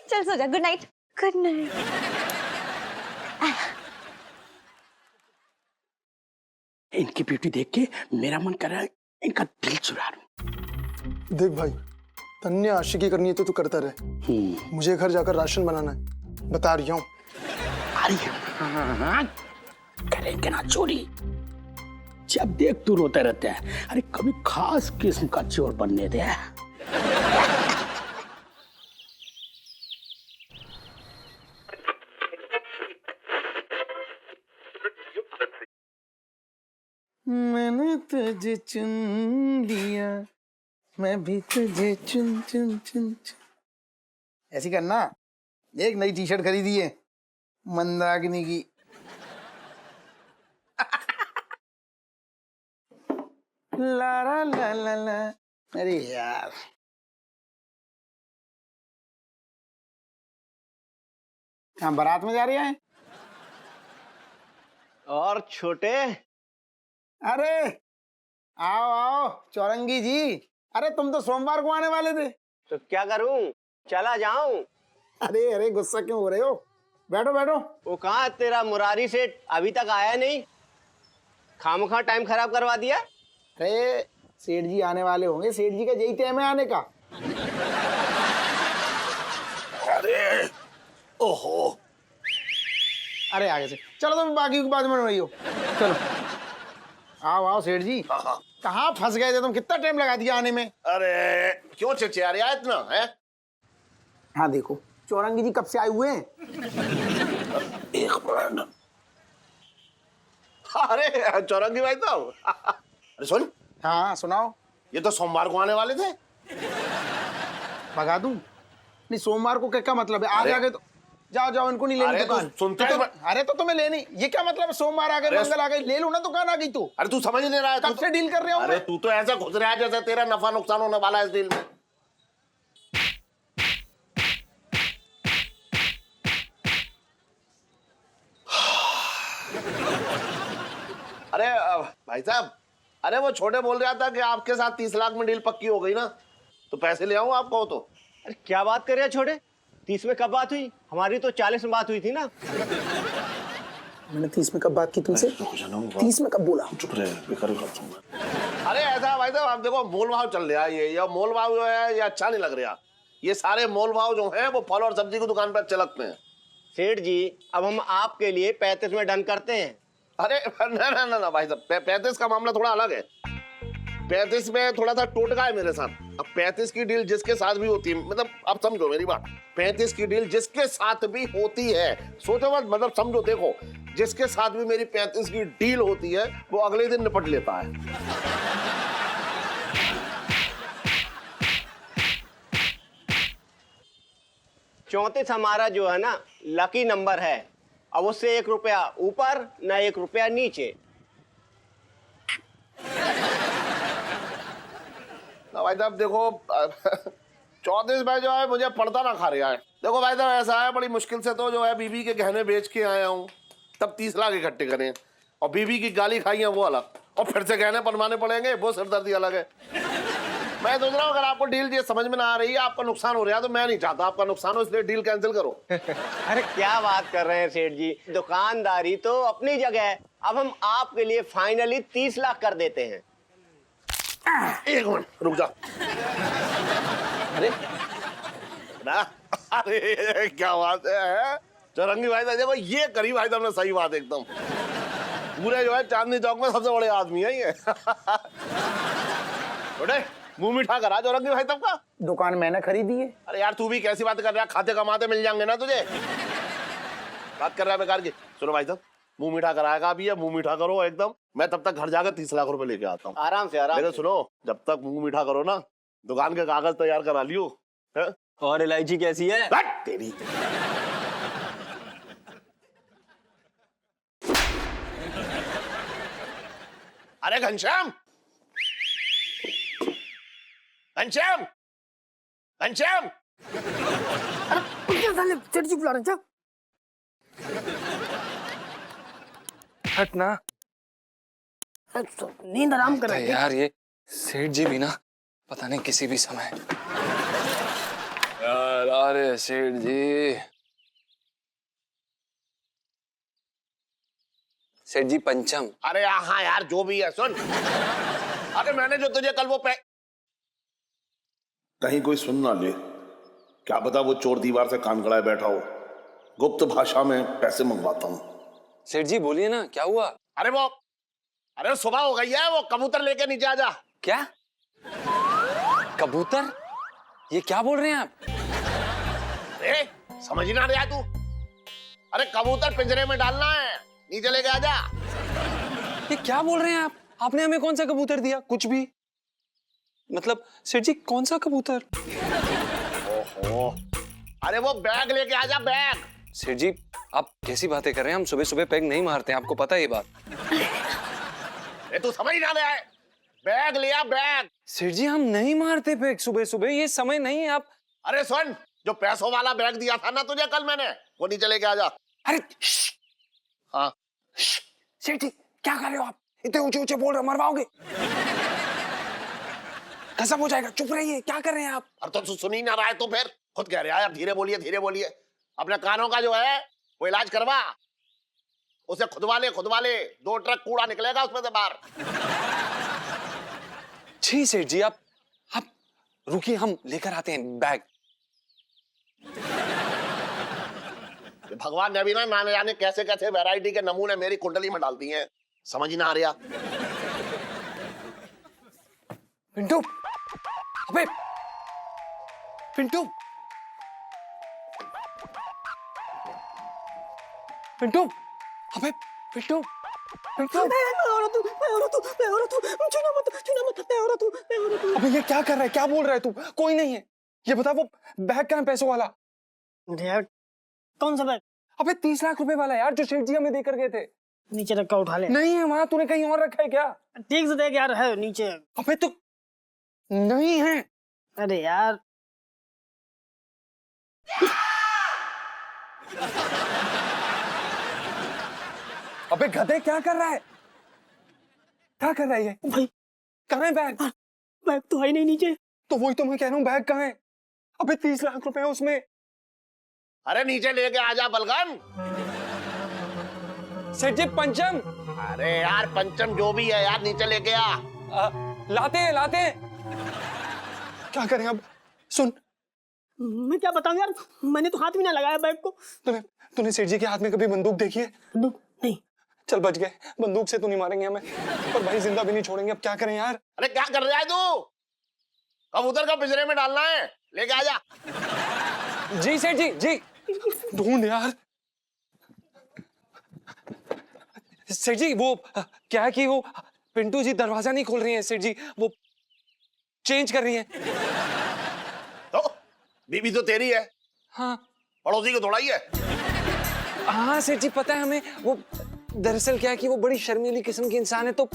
चल सो जा। Good night. Good night. इनकी ब्यूटी देख के मेरा मन कर रहा है इनका दिल चुरा लूं। देख भाई, तन्ने आशिकी करनी है तो तू करता रहे। मुझे घर जाकर राशन बनाना है, बता रही हूँ। अरे हाँ, करेंगे ना चोरी। जब देख तू रोते रहते हैं। अरे कभी खास किस्म का चोर बनने दे। मैंने तुझे चुन लिया, मैं भी तुझे चुन चुन चुन चुन। ऐसी करना। एक नई टी शर्ट खरीदी है मंदाकिनी की। ला ला ला ला ला। अरे यार, कहाँ बारात में जा रही है? और छोटे, अरे आओ आओ चौरंगी जी। अरे तुम तो सोमवार को आने वाले थे। तो क्या करूं, चला जाऊं? अरे अरे गुस्सा क्यों हो रहे हो? बैठो बैठो। वो कहाँ तेरा मुरारी सेठ अभी तक आया नहीं? खामखा टाइम खराब करवा दिया। अरे सेठ जी आने वाले होंगे, सेठ जी का यही टाइम है आने का। अरे ओहो, अरे आगे से चलो, तुम बाकी की बात में रही हो। चलो आओ आओ सेठ जी। कहाँ फंस गए थे तुम? कितना टाइम लगा दिया आने में? अरे क्यों चिचिया रहा है इतना है? हाँ देखो, चौरंगी जी कब से आए हुए हैं? एक मिनट। अरे चौरंगी भाई तो अरे सुन। हाँ सुनाओ। ये तो सोमवार को आने वाले थे। भगा दूं? नहीं, सोमवार को क्या मतलब है? आगे आगे तो जाओ जाओ, इनको नहीं लेनी अरे दुकान। तू सुनता है? अरे तो तुम्हें लेनी, ये क्या मतलब है? सोमवार आ गए, मंगल आ गए, ले लो ना, दुकान आ गई तो। अरे तू समझ नहीं रहा है? कब से डील कर रहे हो? अरे तू तो ऐसा घुस रहा है जैसे तेरा नफा नुकसान होने वाला है इस डील में। अरे भाई साहब, अरे वो छोटे बोल रहा था कि आपके साथ 30 लाख में डील पक्की हो गई ना, तो पैसे ले आऊं आपको तो। अरे क्या बात कर रहे हैं छोटे? 30 में कब बात हुई? हमारी तो 40 में बात हुई थी ना। मैंने 30 में कब बात की तुमसे? 30 में कब बोला? चुप रहे, बेकार बात सुन। अरे ऐसा भाई साहब, आप देखो मोल भाव चल रहा है, ये मोल भाव जो है ये अच्छा नहीं लग रहा। ये सारे मोल भाव जो है वो फल और सब्जी की दुकान पर चलकते हैं। सेठ जी, अब हम आपके लिए 35 में डन करते हैं। अरे ना ना ना ना भाई साहब, 35 का मामला थोड़ा अलग है। 35 में थोड़ा सा टोटका है मेरे साथ। अब 35 की डील जिसके साथ भी होती है, मतलब आप समझो मेरी बात, 35 की डील जिसके साथ भी होती है, सोचो मत, मतलब समझो, देखो जिसके साथ भी मेरी 35 की डील होती है वो अगले दिन निपट लेता है। 34 हमारा जो है ना लकी नंबर है। अब उससे 1 रुपया ऊपर ना 1 रुपया नीचे। ना भाई साहब देखो, 34 भाई जो है मुझे पड़ता ना खा रहा है। देखो भाई साहब ऐसा है, बड़ी मुश्किल से तो जो है बीबी के गहने बेच के आया हूँ, तब 30 लाख इकट्ठे करें, और बीबी की गाली खाई है वो अलग, और फिर से गहने बनवाने पड़ेंगे, वो सिरदर्दी अलग है। मैं सोच रहा हूँ अगर आपको डील ये समझ में ना आ रही है, आपका नुकसान हो रहा है, तो मैं नहीं चाहता आपका नुकसान हो, इसलिए डील कैंसिल करो। अरे क्या बात कर रहे हैं सेठ जी, दुकानदारी तो अपनी जगह है। अब हम आपके लिए फाइनली 30 लाख कर देते हैं। एक मिनट रुक जा। अरे ना अरे क्या बात है चौरंगी भाई साहब, देखो ये करी भाई साहब ने सही बात एकदम। पूरे जो है चांदनी चौक में सबसे बड़े आदमी है ये। छोटे मुंह मीठा करा चौरंगी भाई साहब का। दुकान मैंने खरीदी है। अरे यार तू भी कैसी बात कर रहा है, खाते कमाते मिल जाएंगे ना तुझे, बात कर रहा है बेकार की। सुनो भाई साहब, मुंह मीठा कराएगा अभी है, मुंह मीठा करो एकदम। मैं तब तक घर जाकर 30 लाख रुपए लेके आता हूँ। आराम से आराम लेकिन से। सुनो, जब तक मुंह मीठा करो ना, दुकान के कागज तैयार करा लियो। है? और इलायची कैसी है? हट तेरी। अरे घनश्याम, घनश्याम, घनश्याम, सेठ जी बुला रहे हैं। हट ना। नींद आराम कर रहे हैं। यार ये सेठ जी भी ना पता नहीं किसी भी समय। यार अरे सेठ जी, सेठ जी पंचम। अरे हाँ यार जो भी है सुन। अरे मैंने जो तुझे कल वो कहीं कोई सुन ना ले, क्या पता वो चोर दीवार से कान गड़ाए बैठा हो। गुप्त भाषा में पैसे मंगवाता हूँ। सेठ जी बोलिए ना, क्या हुआ? अरे सुबह हो गई है, वो कबूतर लेके नीचे आ जा। क्या कबूतर? ये क्या बोल रहे हैं आप? समझ ही ना रहा तू? अरे कबूतर पिंजरे में डालना है, नीचे लेके आ जा। ये क्या बोल रहे हैं आप? आपने हमें कौन सा कबूतर दिया? कुछ भी मतलब सेठ जी कौन सा कबूतर? ओहो, अरे वो बैग लेके आ जा, बैग। सेठ जी आप कैसी बातें कर रहे हैं? हम सुबह सुबह पैग नहीं मारते हैं, आपको पता है ये बात। तू समझ ना रहा है, बैग लिया बैग। सेठ जी हम नहीं मारते पैग सुबह सुबह, ये समय नहीं है। आप अरे सुन, जो पैसों वाला बैग दिया था ना तुझे कल मैंने, वो नीचे लेके आ जा। अरे हाँ सेठ जी क्या कर रहे हो आप? इतने ऊंचे ऊंचे बोल रहे हो, मरवाओगे। कसम हो जाएगा, चुप रहिए। क्या कर रहे हैं आप? और तो सुन ही ना रहा है तो फिर खुद कह रहा है यार धीरे बोलिए धीरे बोलिए। अपने कानों का जो है वो इलाज करवा, उसे खुदवा ले 2 ट्रक कूड़ा निकलेगा उसमें से बाहर। जी सेठ जी आप रुकिए, हम लेकर आते हैं बैग। भगवान ने भी ना जाने कैसे कैसे वैरायटी के नमूने मेरी कुंडली में डाल दिए हैं, समझ ही ना आ रहा। पिंटू, अबे पिंटू, पिंटू, अबे पिंटू, पिंटू। अबे ये क्या कर रहा है? क्या बोल रहा है तू? कोई नहीं है। ये बता वो बैग कहाँ है पैसों वाला? यार कौन सा बैग? अबे 30 लाख रुपए वाला यार, जो सेठ जी हमें देकर गए थे। नीचे रखा, उठा ले। नहीं है वहां, तूने कहीं और रखा है क्या? ठीक से देख यार, है नीचे। अबे तू नहीं है। अरे यार अबे गधे क्या कर रहा है? क्या कर रहा है ये? भाई कहाँ है बैग? बैग तो है नहीं नीचे। तो वही तो मैं कह रहा हूँ, बैग कहाँ है? अबे 30 लाख रुपए है उसमें। अरे नीचे लेके आ जा बलगम। सेठ जी पंचम। अरे यार पंचम जो भी है यार, नीचे लेके आ। लाते हैं लाते हैं। क्या करें अब? सुन, मैं क्या बताऊं यार, मैंने तो हाथ भी ना लगाया बैग को। तूने सेठ जी के हाथ में कभी बंदूक देखी है? बंदूक नहीं। चल बच गए, बंदूक से तो नहीं मारेंगे हमें, पर भाई जिंदा भी नहीं छोड़ेंगे। अब क्या करें यार? अरे क्या कर रहा है तू? कबूतर का पिंजरे में डालना है, लेके आ जा। जी सेठ जी, जी ढूंढ यार। सेठ जी वो क्या है कि वो पिंटू जी दरवाजा नहीं खोल रही हैं सेठ जी, वो चेंज कर रही हैं। तो बीबी तो तेरी है। हाँ पड़ोसी को थोड़ा ही है। हाँ सेठ जी पता है हमें। वो दरअसल क्या है कि वो बड़ी शर्मीली किस्म की इंसान है, तो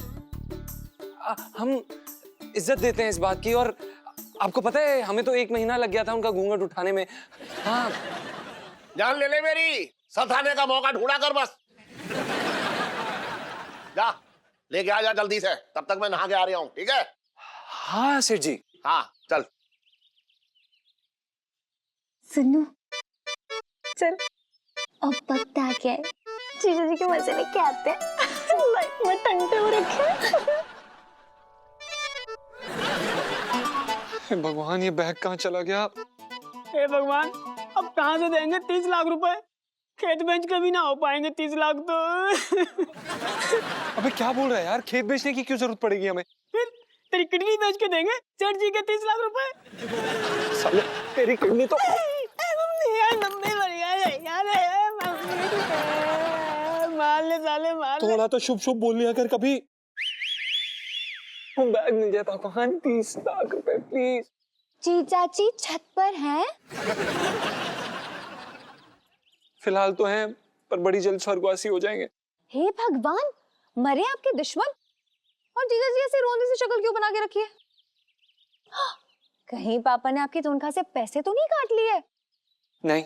हम इज्जत देते हैं इस बात की, और आपको पता है हमें तो 1 महीना लग गया था उनका घूंघट उठाने में। हाँ जान ले ले मेरी, सताने का मौका ढूंढा कर बस। जा लेके आ जा जल्दी से, तब तक मैं नहा के आ रहा हूँ, ठीक है? हाँ सेठ जी। हाँ चल। सुनो चल अब पता क्या है, जीजा जी के मजे लेके आते हैं। लाइफ में टंटे हो रखे। हे भगवान ये बैग कहाँ चला गया? हे भगवान, अब कहाँ से देंगे 30 लाख रुपए? खेत बेच के भी ना हो पाएंगे 30 लाख तो। अबे क्या बोल रहा है यार, खेत बेचने की क्यों जरूरत पड़ेगी हमें? फिर तेरी किडनी बेच के देंगे सेठ जी के 30 लाख रुपए। साले तेरी किडनी तो मम्मी मर गया यार, मार ले साले मार ले। थोड़ा तो शुभ शुभ बोल लिया कर कभी। बैग मिल जाता कहां? 30 लाख रुपए प्लीज। जीजा जी छत पर हैं? फिलहाल तो हैं, पर बड़ी जल्द स्वर्गवासी हो जाएंगे। हे भगवान, मरे आपके दुश्मन और जीजा जी ऐसे रोंदी सी शक्ल क्यों बना के रखी है? कहीं पापा ने आपकी तनख्वाह से पैसे तो नहीं काट लिए? नहीं,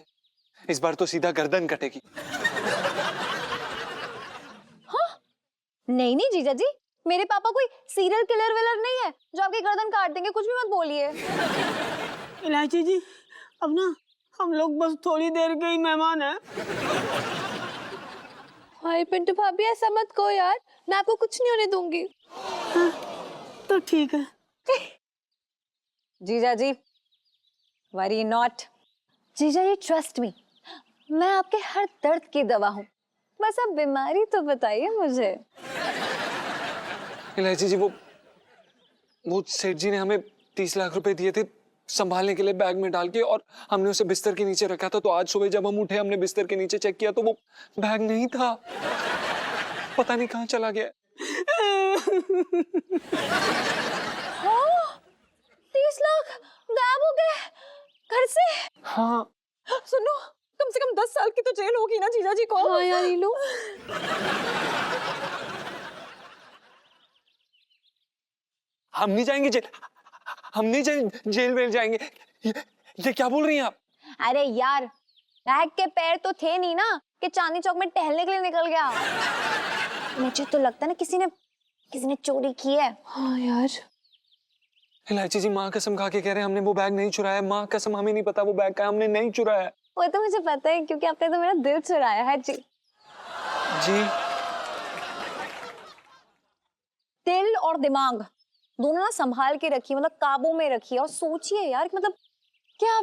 इस बार तो सीधा गर्दन कटेगी। हाँ? नहीं नहीं जीजा जी, मेरे पापा कोई सीरियल किलर विलर नहीं है जो आपकी गर्दन काट देंगे, कुछ भी मत बोलिए। इलायची जी, अब ना हम लोग बस थोड़ी देर के ही मेहमान हैं। हाय पिंटू भाभी ऐसा मत कहो यार, मैं आपको कुछ नहीं होने दूंगी। हाँ, तो ठीक है। जीजा जी, वरी नॉट। जीजा जी ट्रस्ट मी, मैं आपके हर दर्द की दवा हूँ, बस आप बीमारी तो बताइए मुझे। इलायची जी, वो सेठ जी ने हमें 30 लाख रुपए दिए थे संभालने के लिए बैग में डाल के, और हमने उसे बिस्तर के नीचे रखा था। तो आज सुबह जब हम उठे, हमने बिस्तर के नीचे चेक किया तो वो बैग नहीं था। पता नहीं कहाँ चला गया। हाँ, 30 लाख गायब हो गए घर से। हाँ सुनो, कम से कम 10 साल की तो जेल होगी ना जीजा जी को। हाँ यार नीलू। हम नहीं जाएंगे जेल, हम नहीं जेल में जाएंगे। ये क्या बोल रही हैं आप? अरे यार, बैग के पैर तो थे नहीं ना कि चांदनी चौक में टहलने के लिए निकल गया। मुझे तो लगता है ना किसी ने चोरी की है। हाँ यार। इलायची जी, माँ कसम खा के कह रहे हैं हमने वो बैग नहीं चुराया। माँ कसम, हमें नहीं पता वो बैग का, हमने नहीं चुराया। वो तो मुझे पता है क्योंकि आपने तो मेरा दिल चुराया है जी। जी? दिल और दिमाग दोनों ना संभाल के रखिए, मतलब काबू में रखिए। और सोचिए यार, मतलब क्या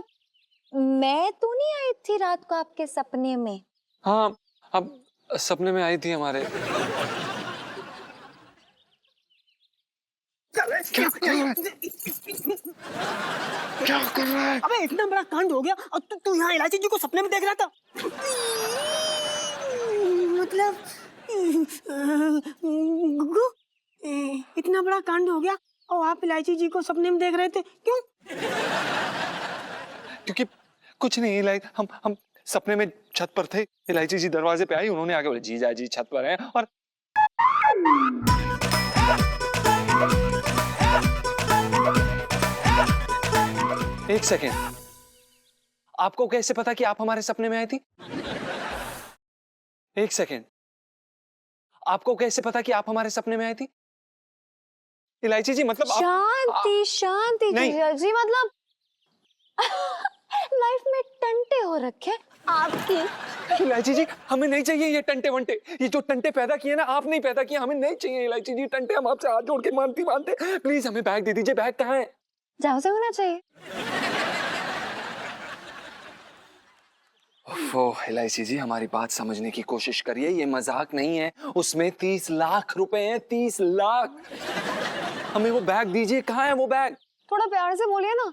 मैं तो नहीं आई थी रात को आपके सपने में? हाँ, अब सपने में आई थी हमारे। क्या कर रहा है? अबे इतना बड़ा कांड हो गया और तू यहाँ इलायची जी को सपने में देख रहा था? मतलब गुग्गू, इतना बड़ा कांड हो गया और आप इलायची जी को सपने में देख रहे थे, क्यों? क्योंकि कुछ नहीं, हम सपने में छत पर थे। इलायची जी दरवाजे पे आई, उन्होंने आके बोले जीजा जी छत पर हैं। और एक सेकेंड, आपको कैसे पता कि आप हमारे सपने में आई थी? एक सेकेंड, आपको कैसे पता कि आप हमारे सपने में आई थी? इलायची जी, मतलब शांति शांति जीजा जी, मतलब लाइफ में टंटे हो रखे आपकी। इलायची जी, हमें नहीं चाहिए ये टंटे वंटे। ये जो टंटे पैदा किए ना, आप नहीं पैदा किए, हमें नहीं चाहिए इलायची जी टंटे। हम आपसे हाथ जोड़ के मानते प्लीज हमें बैग दे दीजिए। बैग कहाँ है? जहाँ से होना चाहिए। ओह इलायची जी, हमारी बात समझने की कोशिश करिए, ये मजाक नहीं है। उसमें 30 लाख रुपए हैं, 30 लाख। हमें वो बैग दीजिए। कहाँ है वो बैग? थोड़ा प्यार से बोलिए ना।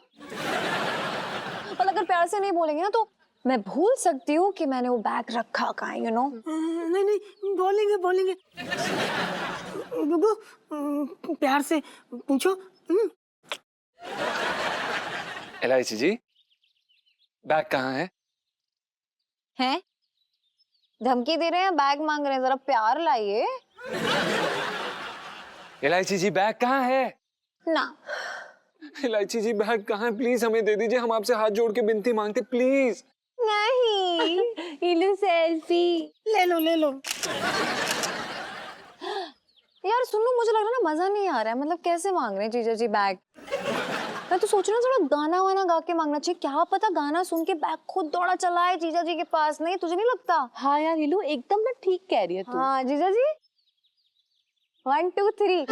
और अगर प्यार से नहीं बोलेंगे ना तो मैं भूल सकती हूँ कि मैंने वो बैग रखा कहाँ है, नहीं नहीं, बोलेंगे। गुग्गू, प्यार से पूछो। इलायची जी, बैग कहाँ है? हैं? धमकी दे रहे हैं, बैग मांग रहे हैं, जरा प्यार लाइए। इलायची जी, बैग कहाँ है? ना इलायची जी बैग कहाँ है? प्लीज हमें दे दीजिए, हम आपसे हाथ जोड़ के विनती मांगते, प्लीज। नहीं इलू सेल्फी ले लो ले लो। यार सुन लो, मुझे लग रहा है ना मजा नहीं आ रहा है। मतलब कैसे मांग रहे हैं जीजा जी बैग? मैं तो सोच रही हूँ थोड़ा गाना वाना गा के मांगना चाहिए। क्या पता गाना सुन के बैग खुद दौड़ा चला है जीजा जी के पास। नहीं तुझे नहीं लगता? हाँ यार इलू एकदम ना ठीक कह रही है तू। हाँ जीजा जी 1 2 3।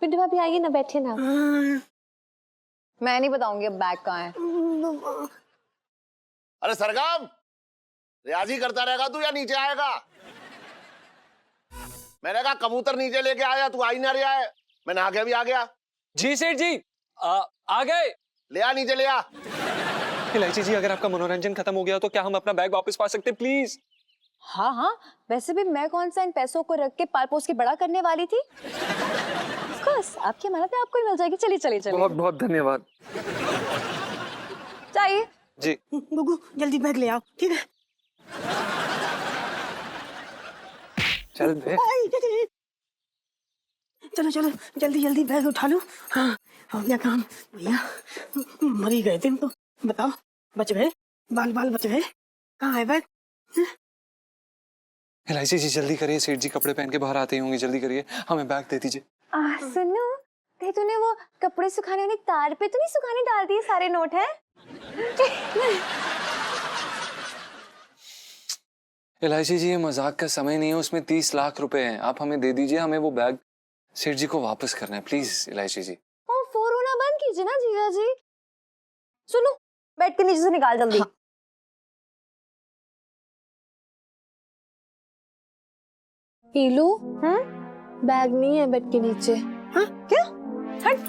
पिंटू भाभी आइए ना, बैठिए ना। मैं नहीं बताऊंगी अब बैग कहाँ है। अरे सरगम, रियाजी करता रहेगा तू या नीचे आएगा? मैंने कहा कबूतर नीचे लेके आया, तू आ ही ना रहा है। मैं नहा के भी आ गया। जी सेठ जी आ गए। ले आ, नीचे ले आ। इलायची जी अगर आपका मनोरंजन खत्म हो गया तो क्या हम अपना बैग वापस पा सकते हैं प्लीज? हाँ हाँ, वैसे भी मैं कौन सा इन पैसों को रख के पाल पोस के बड़ा करने वाली थी। Of course, आपकी मदद आपको ही मिल जाएगी। चलिए चलिए चलिए। बहुत बहुत धन्यवाद। चाहिए जी। गुगू जल्दी बैग ले आओ, ठीक है? चल बे। चलो चलो जल्दी जल्दी बैग उठा लो। हाँ हो गया काम भैया। मरी गए थे तो बताओ, बच गए? बाल बाल बच गए? कहाँ है बैग? इलायची जी जल्दी करिए, सेठ जी कपड़े पहन के बाहर आते ही होंगे, जल्दी करिए, हमें बैग दे दीजिए। सुनो, कहीं तूने वो कपड़े सुखाने वाली तार पे तो नहीं सुखाने डाल दिए सारे नोट हैं? इलायची जी ये मजाक का समय नहीं है, उसमें 30 लाख रुपए हैं, आप हमें दे दीजिए, हमें वो बैग सेठ जी को वापस करना है, प्लीज इलायची जी। ओ फोन होना बंद कीजिए ना जीजा जी। सुनो, बेड के नीचे से निकाल जल्दी। हाँ। हीलू, बैग नहीं है बेड के नीचे। हाँ? क्या? हट।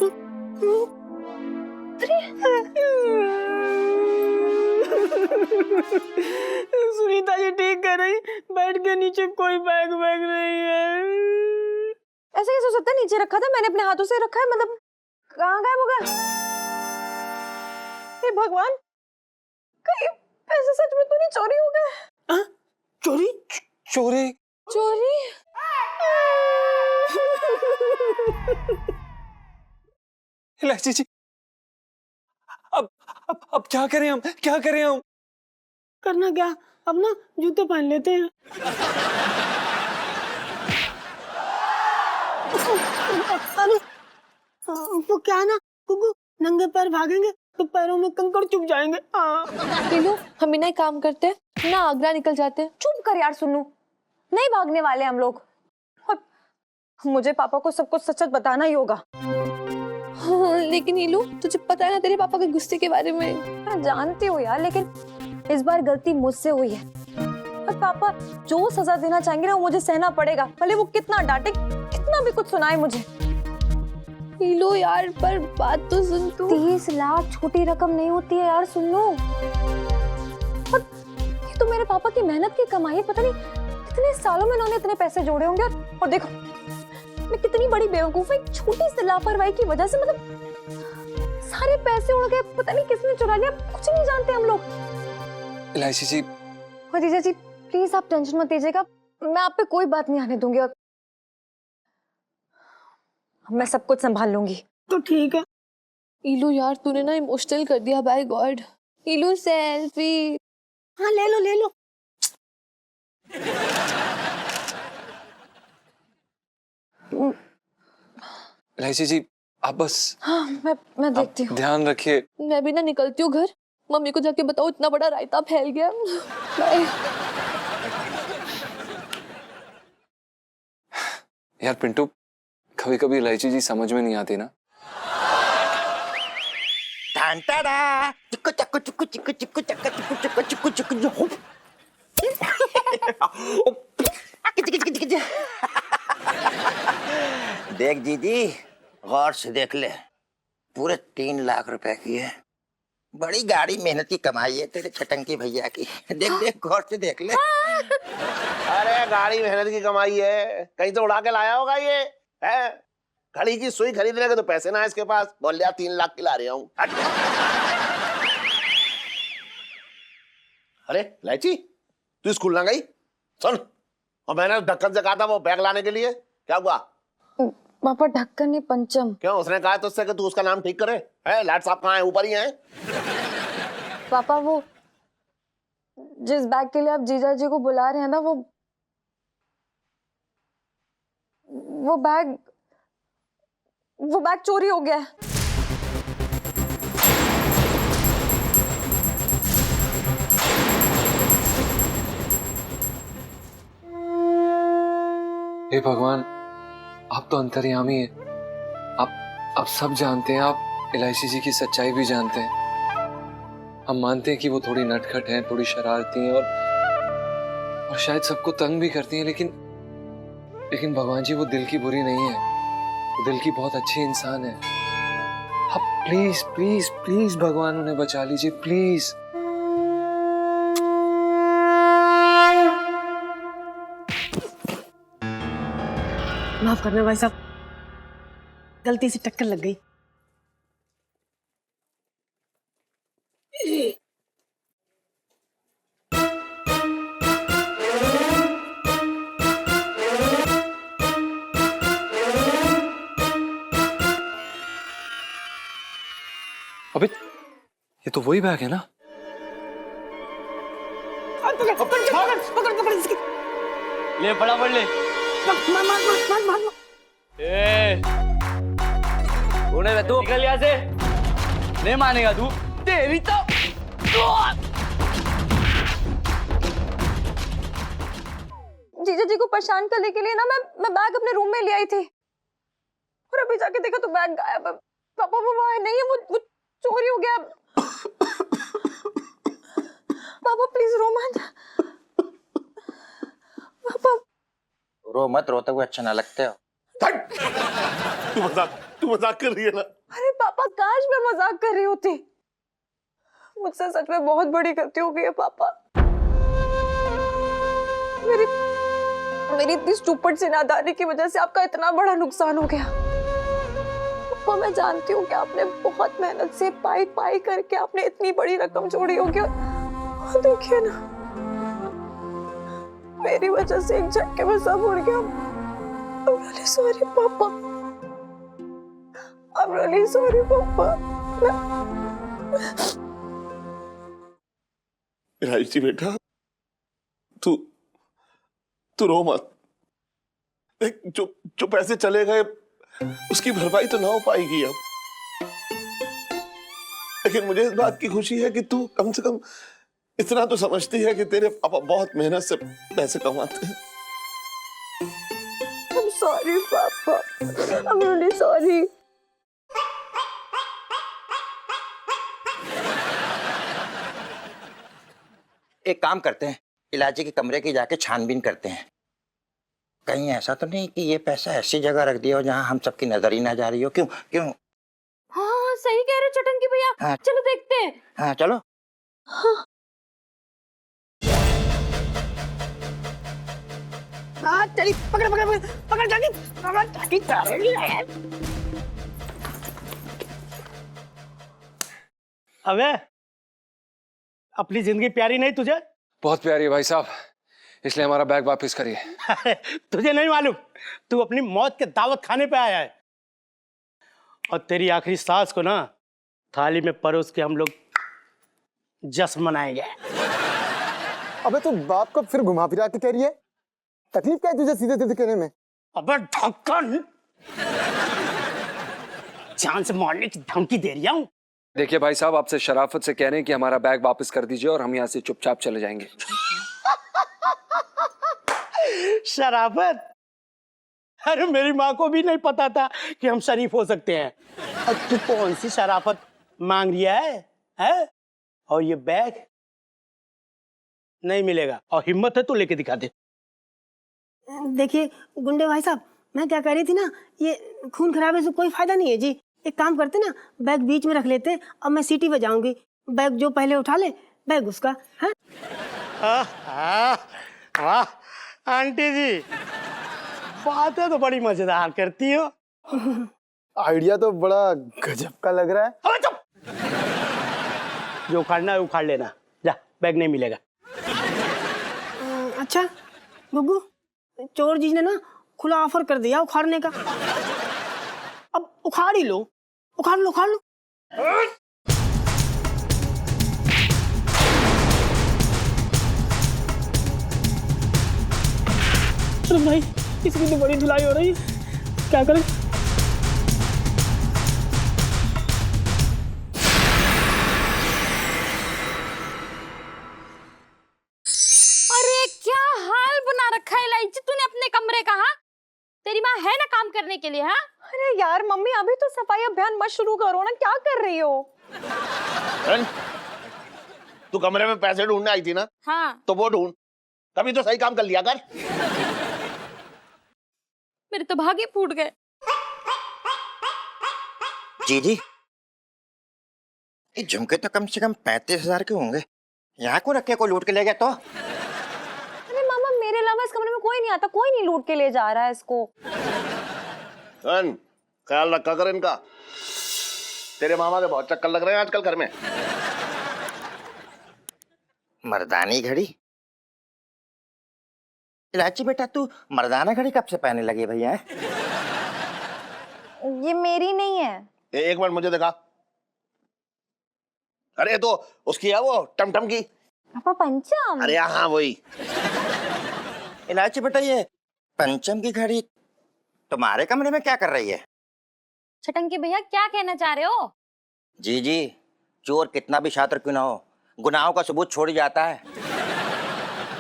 सुनीता जी ठीक कह रही, बेड के नीचे कोई बैग वैग नहीं है। ऐसे कैसे हो सकता है? नीचे रखा था मैंने, अपने हाथों से रखा है। मतलब कहाँ गायब हो गया? हे भगवान, कहीं पैसे सच में तो नहीं चोरी हो गए? चोरी? चोरी? चोरी? इलायची जी अब क्या करें हम, क्या करें हम? करना क्या, अब ना जूते पहन लेते हैं। अरे वो क्या ना गुगू, नंगे पैर भागेंगे तो पैरों में कंकड़ चुभ जाएंगे। हीलू, हम ही ना काम करते हैं ना, आगरा निकल जाते हैं। चुप कर यार सुन्नू, नहीं भागने वाले हम लोग। मुझे पापा को सब कुछ सच सच बताना ही होगा। हाँ, लेकिन हीलू तुझे पता है ना तेरे पापा के गुस्से के बारे में। मैं जानती हूँ यार, लेकिन इस बार गलती मुझसे हुई है और पापा जो सजा देना चाहेंगे ना वो मुझे सहना पड़ेगा, भले वो कितना डांटे, कितना भी कुछ सुनाए मुझे। हीलू यार, पर बात तो सुन तू। 30 लाख छोटी रकम नहीं होती है यार, सुन लो। ये तो मेरे पापा की मेहनत की कमाई है। पता नहीं कितने सालों में उन्होंने इतने पैसे जोड़े होंगे। और देखो मैं कितनी बड़ी बेवकूफ है, एक छोटी सी लापरवाही की वजह से मतलब सारे पैसे उड़ गए। पता नहीं किसने चुरा लिया, कुछ नहीं जानते हम लोग। इलायची जी। जीजा जी प्लीज आप टेंशन मत लीजिएगा, मैं आप पे कोई बात नहीं आने दूंगी और मैं सब कुछ संभाल लूंगी। तो ठीक है। ईलू यार तूने ना इमोशनल कर दिया, बाय गॉड। ILU selfie. हाँ ले लो ले लो। इलायची जी आप बस। हाँ मैं देखती हूँ। ध्यान रखिए। मैं भी ना निकलती हूँ घर, मम्मी को जाके बताओ इतना बड़ा रायता फैल गया। यार पिंटू, कभी कभी इलायची जी समझ में नहीं आती ना। देख दीदी, गौर से देख ले, पूरे 3 लाख रुपए की है। बड़ी गाड़ी मेहनत की कमाई है तेरे छटंकी भैया की। देख देख गौर से देख ले। अरे गाड़ी मेहनत की कमाई है, कहीं तो उड़ा के लाया होगा ये है। घड़ी की सुई खरीदने के तो पैसे ना है इसके पास, बोल लिया 3 लाख की ला रहा हूँ। अरे लाइची, तू स्कूल ना गई? सुन, और मैंने ढक्कन से कहा था वो बैग लाने के लिए, क्या हुआ? पापा ढक्कन नहीं पंचम। क्यों, उसने कहा तुझसे कि तू उसका नाम ठीक करे? है लाट साहब कहाँ है? ऊपर ही हैं? पापा वो जिस बैग के लिए आप जीजा जी को बुला रहे हैं ना, वो बैग चोरी हो गया है। हे भगवान, आप तो अंतर्यामी हैं। आप सब जानते हैं, आप इलायची जी की सच्चाई भी जानते हैं। हम मानते हैं कि वो थोड़ी नटखट हैं, थोड़ी शरारती हैं और शायद सबको तंग भी करती हैं, लेकिन भगवान जी वो दिल की बुरी नहीं है, वो दिल की बहुत अच्छी इंसान है। आप प्लीज प्लीज प्लीज भगवान उन्हें बचा लीजिए, प्लीज। माफ करना भाई साहब, गलती से टक्कर लग गई। अबे ये तो वही बैग है ना? पकड़ इसकी। ले फटाफट ले। मार। उन्हें तू निकल यहाँ से, नहीं मानेगा तू, तेरी तो। जीजा जी को परेशान करने के लिए ना मैं बैग अपने रूम में ले आई थी, और अभी जाके देखा तो बैग गायब है। पापा वो वहां नहीं है, वो चोरी हो गया। पापा प्लीज रो मत। पापा रो मत, रोते हुए अच्छा ना लगते हो। तू मजाक कर रही है ना? अरे पापा काश मैं मजाक कर रही होती, मुझसे सच में बहुत बड़ी गलती हो गई है पापा। मेरी इतनी स्टूपिड सी नादानी की वजह से आपका इतना बड़ा नुकसान हो गया। पापा मैं जानती हूँ कि आपने बहुत मेहनत से पाई करके आपने इतनी बड़ी रकम जोड़ी होगी, और देखिए ना मेरी वजह से एक झटके में सब उड़ गया। I'm really sorry पापा, I'm really sorry पापा। इलायची बेटा, तू रो मत। देख, जो पैसे चले गए उसकी भरपाई तो ना हो पाएगी अब, लेकिन मुझे इस बात की खुशी है कि तू कम से कम इतना तो समझती है कि तेरे पापा बहुत मेहनत से पैसे कमाते हैं। I'm sorry पापा, I'm really sorry। एक काम करते हैं, इलायची के कमरे की जाके छानबीन करते हैं। कहीं ऐसा तो नहीं कि ये पैसा ऐसी जगह रख दिया हो जहां हम सबकी नजर ही ना जा रही हो। क्यों? हाँ सही कह रहे हो चटंकी भैया। हाँ। चलो देखते हैं। हाँ चलो। चली पकड़ जानी। अबे अपनी जिंदगी प्यारी नहीं तुझे? बहुत प्यारी है भाई साहब, इसलिए हमारा बैग वापस करिए। तुझे नहीं मालूम, तू अपनी मौत के दावत खाने पे आया है, और तेरी आखिरी सांस को ना थाली में परोस के हम लोग जश्न मनाएंगे। अबे तू बाप को फिर घुमा फिरा के कह रही है? तकलीफ क्या है तुझे सीधे सीधे कहने में? अबे ढक्कन, जान से मारने की धमकी दे रहा हूं। देखिए भाई साहब, आपसे शराफत से कह रहे हैं कि हमारा बैग वापस कर दीजिए और हम यहाँ से चुपचाप चले जाएंगे। शराफत? अरे मेरी माँ को भी नहीं पता था कि हम शरीफ हो सकते हैं। और तू कौन सी शराफत मांग रही है? और ये बैग नहीं मिलेगा, और हिम्मत है तो लेके दिखा दे। देखिए गुंडे भाई साहब, मैं क्या कह रही थी ना, ये खून खराबे से कोई फायदा नहीं है जी। एक काम करते ना, बैग बीच में रख लेते, अब मैं सीटी बजाऊंगी, बैग जो पहले उठा ले बैग उसका। है वाह आंटी जी, बातें तो बड़ी मजेदार करती हो। आइडिया तो बड़ा गजब का लग रहा है। अबे चुप! जो उखाड़ना है उखाड़ लेना, जा बैग नहीं मिलेगा। अच्छा गुग्गू, चोर जी ने ना खुला ऑफर कर दिया उखाड़ने का। अब उखाड़ ही लो, उखाड़ लो, उखाड़ लो। अरे भाई, इसकी तो बड़ी धुलाई हो रही है, क्या करें? अरे क्या हाल बना रखा है इलायची तूने अपने कमरे का? हाँ, तेरी माँ है ना काम करने के लिए? हाँ, अरे यार मम्मी, अभी तो सफाई अभियान मत शुरू करो ना, क्या कर रही हो? तू कमरे में पैसे ढूंढने आई थी ना? हाँ। तो वो ढूंढ, कभी तो सही काम कर लिया कर। मेरे तो भागे फूट गए। जी ये झुमके तो कम से कम 35,000 के होंगे। यहाँ को रखे, कोई लूट के ले गया तो? अरे मामा, मेरे अलावा इस कमरे में कोई नहीं आता, कोई नहीं लूट के ले जा रहा है इसको। ख्याल रखा कर इनका। तेरे मामा के बहुत चक्कर लग रहे हैं आजकल घर में। मर्दानी घड़ी? इलायची बेटा, तू मर्दाना घड़ी कब से पहनने लगी भैया? ये मेरी नहीं है। एक मिनट मुझे दिखा। अरे तो उसकी है वो टमटम की। पापा पंचम? अरे हाँ वही। इलायची बेटा, ये पंचम की घड़ी तुम्हारे कमरे में क्या कर रही है? छटंकी भैया, क्या कहना चाह रहे हो? जी चोर कितना भी शातिर क्यों ना हो, गुनाहों का सबूत छोड़ ही जाता है।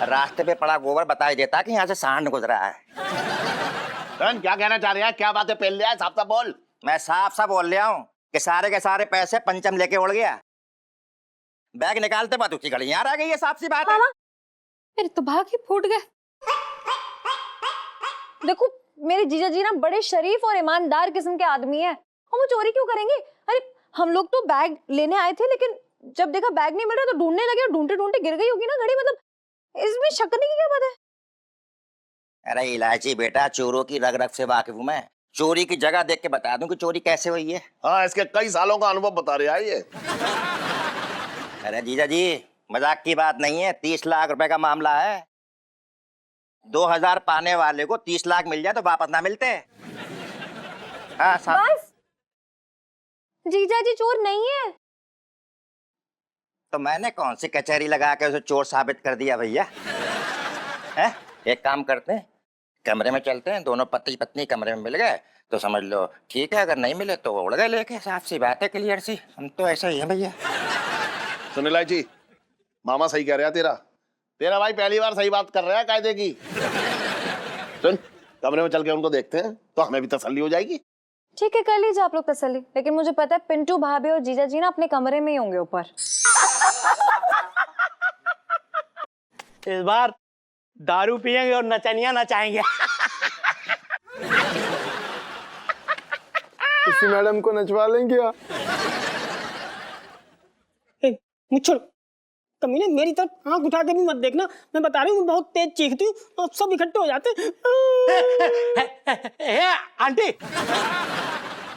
रास्ते पे पड़ा गोबर बता ही देता कि यहाँ से सांड गुजरा है। क्या कहना चाह रहे हैं? क्या बातें पहन लिया है? साफ साफ बोल। मैं साफ साफ बोल रहा हूँ कि सारे के सारे पैसे पंचम लेके उड़ गया। बैग निकालते बात उसकी घड़ी यहाँ आ गई है, साफ सी बात है। मेरे तो भाग ही फूट गए। देखो, मेरे जीजा जी ना बड़े शरीफ और ईमानदार किस्म के आदमी है, और वो चोरी क्यों करेंगे? अरे हम लोग तो बैग लेने आए थे, लेकिन जब देखा बैग नहीं मिल रहा तो ढूंढने लगे, और ढूंढते ढूंढते गिर गई होगी ना घड़ी। मतलब इसमें शक करने की क्या बात है? अरे इलायची बेटा, चोरों की रग रग से वाकिफ हूं मैं। चोरी की जगह देख के बता दूं कि चोरी कैसे हुई है। हाँ, इसके कई सालों का अनुभव बता रहा है ये। अरे जीजा जी, मजाक की बात नहीं है, 30 लाख रुपए का मामला है। 2000 पाने वाले को 30 लाख मिल जाए तो वापस ना मिलते। हाँ बस जीजा जी चोर नहीं है। तो मैंने कौन सी कचहरी लगा के उसे चोर साबित कर दिया भैया? हैं? एक काम करते हैं, कमरे में चलते हैं, दोनों पति पत्नी कमरे में मिल गए तो समझ लो ठीक है, अगर नहीं मिले तो उड़ गए लेके। साफ सी बात है, क्लियर सी। हम तो ऐसा ही है भैया। सुन इलायची, मामा सही कह रहा है तेरा भाई पहली बार सही बात कर रहा है कायदे की। सुन, कमरे में चल के उनको देखते हैं तो हमें भी तसल्ली हो जाएगी। ठीक है, कर लीजिए आप लोग तसल्ली, लेकिन मुझे पता है पिंटू भाभी और जीजा जी ना अपने कमरे में ही होंगे ऊपर। इस बार दारू पियेंगे और नचनिया नचाएंगे। किसी मैडम को नचवा लेंगे क्या? मुझे कमीने, मेरी तरफ आंख उठा के भी मत देखना, मैं बता रही हूँ, बहुत तेज चीखती हूँ और सब इकट्ठे हो जाते हैं। आंटी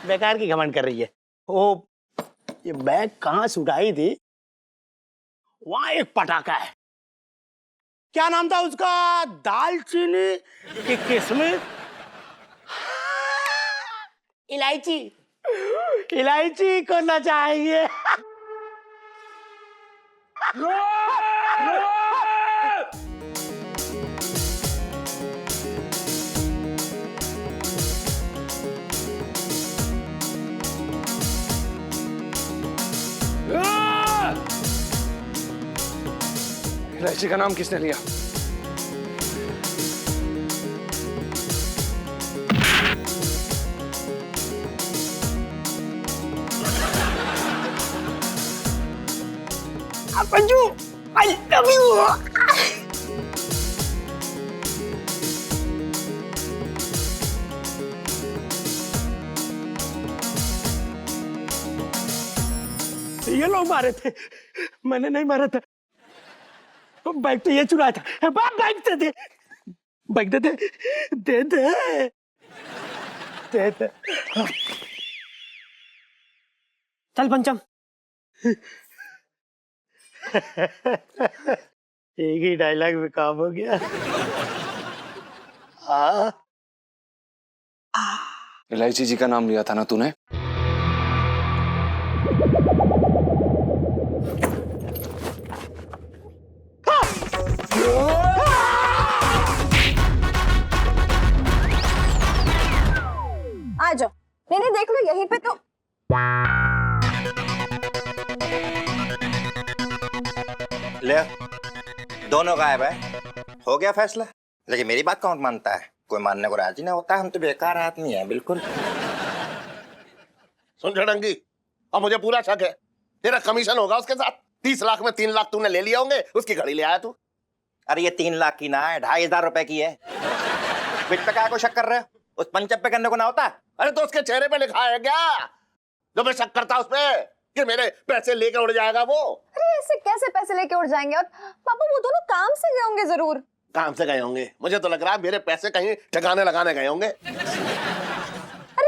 बेकार की घमंड कर रही है। ओ, ये बैग कहाँ से उठाई थी? वहां एक पटाखा है, क्या नाम था उसका? दालचीनी की किस्में, इलायची। इलायची को नचाएंगे। इलायची का नाम किसने लिया? Panju, I love you. ये लोग मारे थे, मैंने नहीं मारा था। बाइक तो ये चुराया था। बाइक दे दे, बाइक दे दे, दे दे, दे दे। चल पंचम। एक ही डायलॉग में काम हो गया। हाँ इलायची जी का नाम लिया था ना तूने? आ जाओ। नहीं देख लो यहीं पे तो। ले दोनों गायब है, हो गया फैसला। लेकिन मेरी बात कौन मानता है? कोई मानने को राजी ना होता। हम तो बेकार आदमी है बिल्कुल। सुन झड़ंगी, अब मुझे पूरा शक है तेरा कमीशन होगा उसके साथ। 30 लाख में 3 लाख तूने ले लिया होंगे, उसकी घड़ी ले आया तू। अरे ये 3 लाख की ना है, 2,500 रुपए की है। बिट पे क्या को शक कर रहे हो? उस पंचप पे करने को ना होता? अरे तो उसके चेहरे पे लिखा है क्या जो मैं शक करता उस पे कि मेरे पैसे लेकर उड़ जाएगा वो? अरे ऐसे कैसे पैसे लेके उड़ जाएंगे? और पापा वो दोनों काम से गए होंगे जरूर। काम से गए होंगे? मुझे तो लग रहा है मेरे पैसे कहीं ठिकाने लगाने गए होंगे। अरे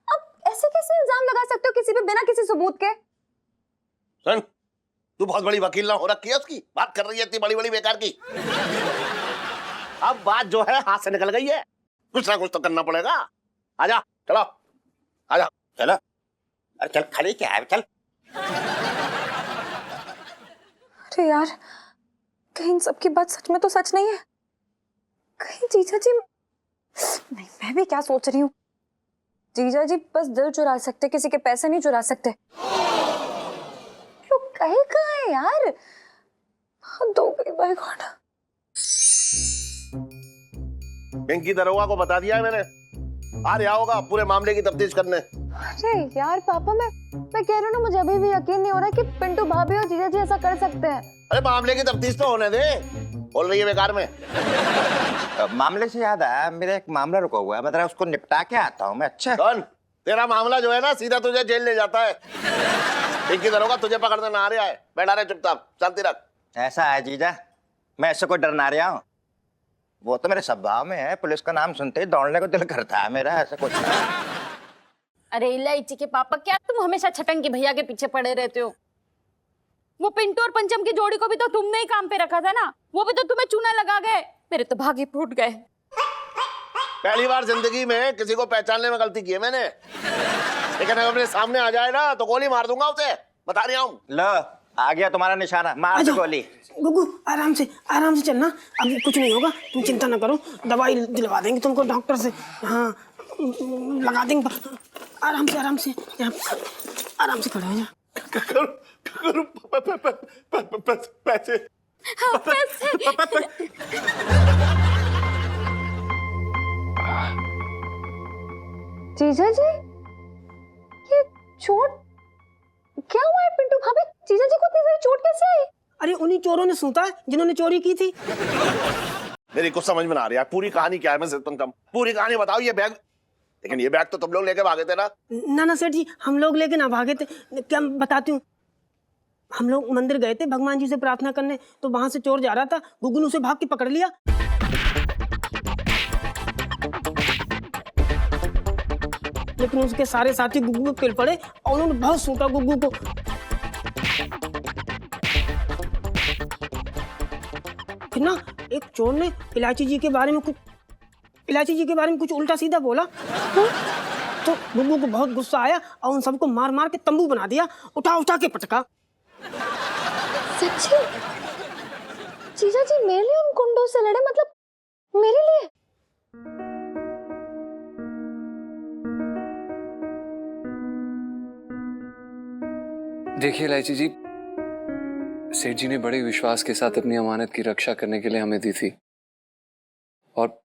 अब ऐसे कैसे इल्जाम लगा सकते हो किसी पे बिना किसी सबूत के? सुन, तू बहुत बड़ी वकील ना हो रखी है, उसकी बात कर रही है इतनी बड़ी बड़ी बेकार की। अब बात जो है हाथ से निकल गई है, कुछ ना कुछ तो करना पड़ेगा। आजा, चलो आजा। चलो, अरे चल, खड़ी क्या है, चल। अरे यार, कहीं इन सब की बात सच में तो सच नहीं है। कहीं जीजा जी नहीं, मैं भी क्या सोच रही हूँ। जीजा जी बस दिल चुरा सकते, किसी के पैसे नहीं चुरा सकते। लोग कहीं कहाँ है यार? हद हो गई बाय गॉड। पिंकी दरोगा को बता दिया है मैंने, आ रहा होगा पूरे मामले की तफ्तीश करने। अरे यार पापा, मैं कह रही हूँ ना, मुझे अभी भी यकीन नहीं हो रहा कि पिंटू भाभी और जीजा जी ऐसा कर सकते हैं। अरे मामले की तफ्तीश तो होने दे, बोल रही है बेकार में। मामले से याद आया, मेरा एक मामला रुका हुआ है, मतलब उसको निपटा के आता हूँ मैं। अच्छा कौन? तेरा मामला जो है ना सीधा तुझे जेल ले जाता है। पिंकी दरोगा तुझे पकड़ने ना आ रहा है, बैठा रहे चुपचाप, शांति रख। ऐसा है जीजा, मैं ऐसे कोई डरना रहा हूँ? वो तो मेरे स्वभाव में है, पुलिस का नाम सुनते ही दौड़ने को दिल करता है मेरा, ऐसा कुछ। अरे इलायची के पापा, क्या तुम हमेशा छटंगी भैया के पीछे पड़े रहते हो? वो पिंटू और पंचम की जोड़ी को भी तो तुमने ही काम पे रखा था ना, वो भी तो तुम्हें चूना लगा गए। मेरे तो भागे फूट गए। पहली बार जिंदगी में किसी को पहचानने में गलती की है मैंने, लेकिन अगर मेरे सामने आ जाए ना तो गोली मार दूंगा उसे, बता रहा हूँ। लो आ गया तुम्हारा निशाना, मार दो गोली। गुग्गू आराम से चलना, अभी कुछ नहीं होगा, तुम चिंता ना करो, दवाई दिलवा देंगे तुमको डॉक्टर से। हाँ लगा देंगे, आराम से खड़े हो जा। पैसे जीजा जी, ये चोट क्या हुआ है पिंटू भाभी? जीजा जी को इतनी सारी चोट कैसे आई? अरे उन्हीं चोरों ने सूता है जिन्होंने चोरी की थी। मेरी कुछ समझ में ना आ रही है, पूरी कहानी क्या है? मैं तुम पूरी कहानी बताओ। ये बैग, लेकिन ये बैग तो तुम लोग लेके भागे थे ना? ना सेठ जी, हम लोग लेके ना भागे थे। क्या बताती हूँ, हम लोग मंदिर गए थे भगवान जी से प्रार्थना करने, तो वहां से चोर जा रहा था, गुग्गू ने उसे भाग के पकड़ लिया। लेकिन उसके सारे साथी गुग्गू को पिल पड़े और उन्होंने बहुत सूटा गुग्गू को। फिर ना एक चोर ने इलायची जी के बारे में कुछ उल्टा सीधा बोला, तो गुग्गू को बहुत गुस्सा आया और उन सबको मार मार के तंबू बना दिया, उठा के पटका। सच्ची? जीजा जी मेरे लिए उन गुंडों से लड़े, मतलब मेरे लिए? देखिए इलायची जी, सेठ जी ने बड़े विश्वास के साथ अपनी अमानत की रक्षा करने के लिए हमें दी थी, और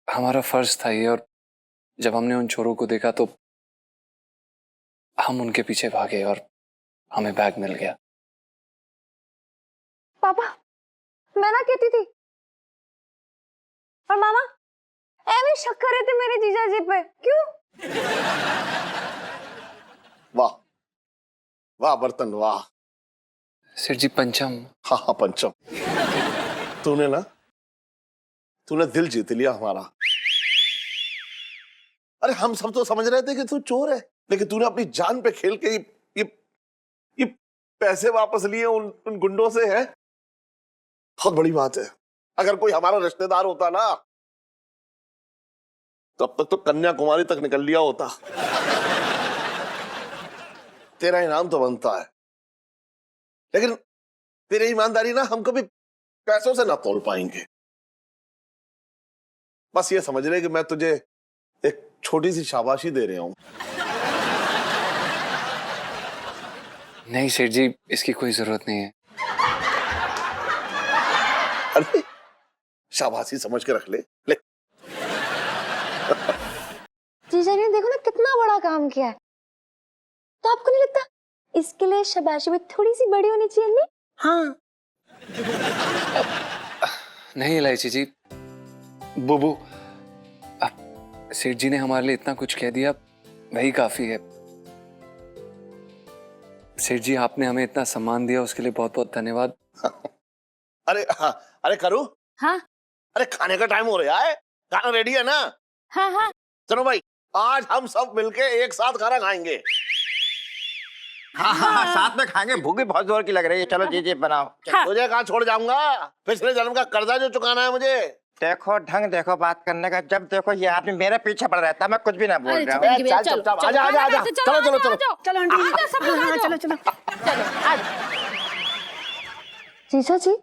हमारा फर्ज था ये। और जब हमने उन चोरों को देखा तो हम उनके पीछे भागे और हमें बैग मिल गया। पापा, मैं ना कहती थी, और मामा ऐਵੇਂ शक कर रहे थे मेरे जीजा जी पे, क्यों? वाह वाह बर्तन वाह। सेठ जी पंचम। हाँ पंचम, तूने दिल जीत लिया हमारा। अरे हम सब तो समझ रहे थे कि तू चोर है, लेकिन तूने अपनी जान पे खेल के ये पैसे वापस लिए उन गुंडों से, है बहुत बड़ी बात है। अगर कोई हमारा रिश्तेदार होता ना तो अब तक तो कन्याकुमारी तक निकल लिया होता। तेरा इनाम तो बनता है, लेकिन तेरी ईमानदारी ना हम कभी पैसों से ना तोल पाएंगे। बस ये समझ ले कि मैं तुझे एक छोटी सी शाबाशी दे रहा हूं। नहीं सेठ जी, इसकी कोई जरूरत नहीं है। अरे शाबाशी समझ के रख ले। ले जीजा ने देखो ना कितना बड़ा काम किया है, तो आपको नहीं लगता इसके लिए शाबाशी भी थोड़ी सी बड़ी होनी चाहिए? नहीं? हाँ नहीं इलायची जी, बुबू, अब सेठ जी ने हमारे लिए इतना कुछ कह दिया, वही काफी है। सेठ जी, आपने हमें इतना सम्मान दिया, उसके लिए बहुत बहुत धन्यवाद। अरे हाँ, अरे करूँ? हाँ अरे खाने का टाइम हो रहा है, खाना रेडी है ना? हाँ हाँ चलो भाई, आज हम सब मिलके एक साथ खाना खाएंगे। हाँ हाँ हाँ, साथ में खाएंगे, भूख भी बहुत जोर की लग रही है। चलो जी बनाओ। तुझे कहाँ छोड़ जाऊंगा? पिछले जन्म का कर्जा जो चुकाना है मुझे। देखो ढंग देखो बात करने का, जब देखो ये आदमी मेरे पीछे पड़ रहता है, मैं कुछ भी ना बोल रहा हूँ। चलो, चल चुपचाप आजा आजा आजा, चलो चलो चलो चलो आंटी, आजा, सब लोग हाँ, आ चलो जाओ। चलो। जीजा जी,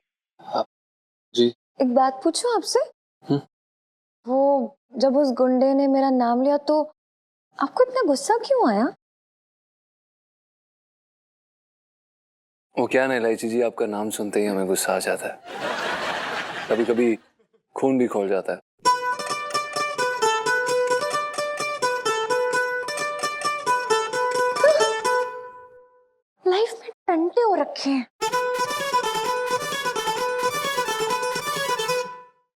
जी। एक बात पूछूं आपसे? वो जब उस गुंडे ने मेरा नाम लिया तो आपको इतना गुस्सा क्यों आया? वो क्या ना इलायची जी, आपका नाम सुनते ही हमें गुस्सा आ जाता है, कभी कभी खून भी खौल जाता है। लाइफ में टंटे हो रखे हैं।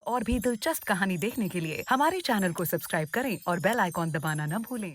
और भी दिलचस्प कहानी देखने के लिए हमारे चैनल को सब्सक्राइब करें और बेल आइकॉन दबाना न भूलें।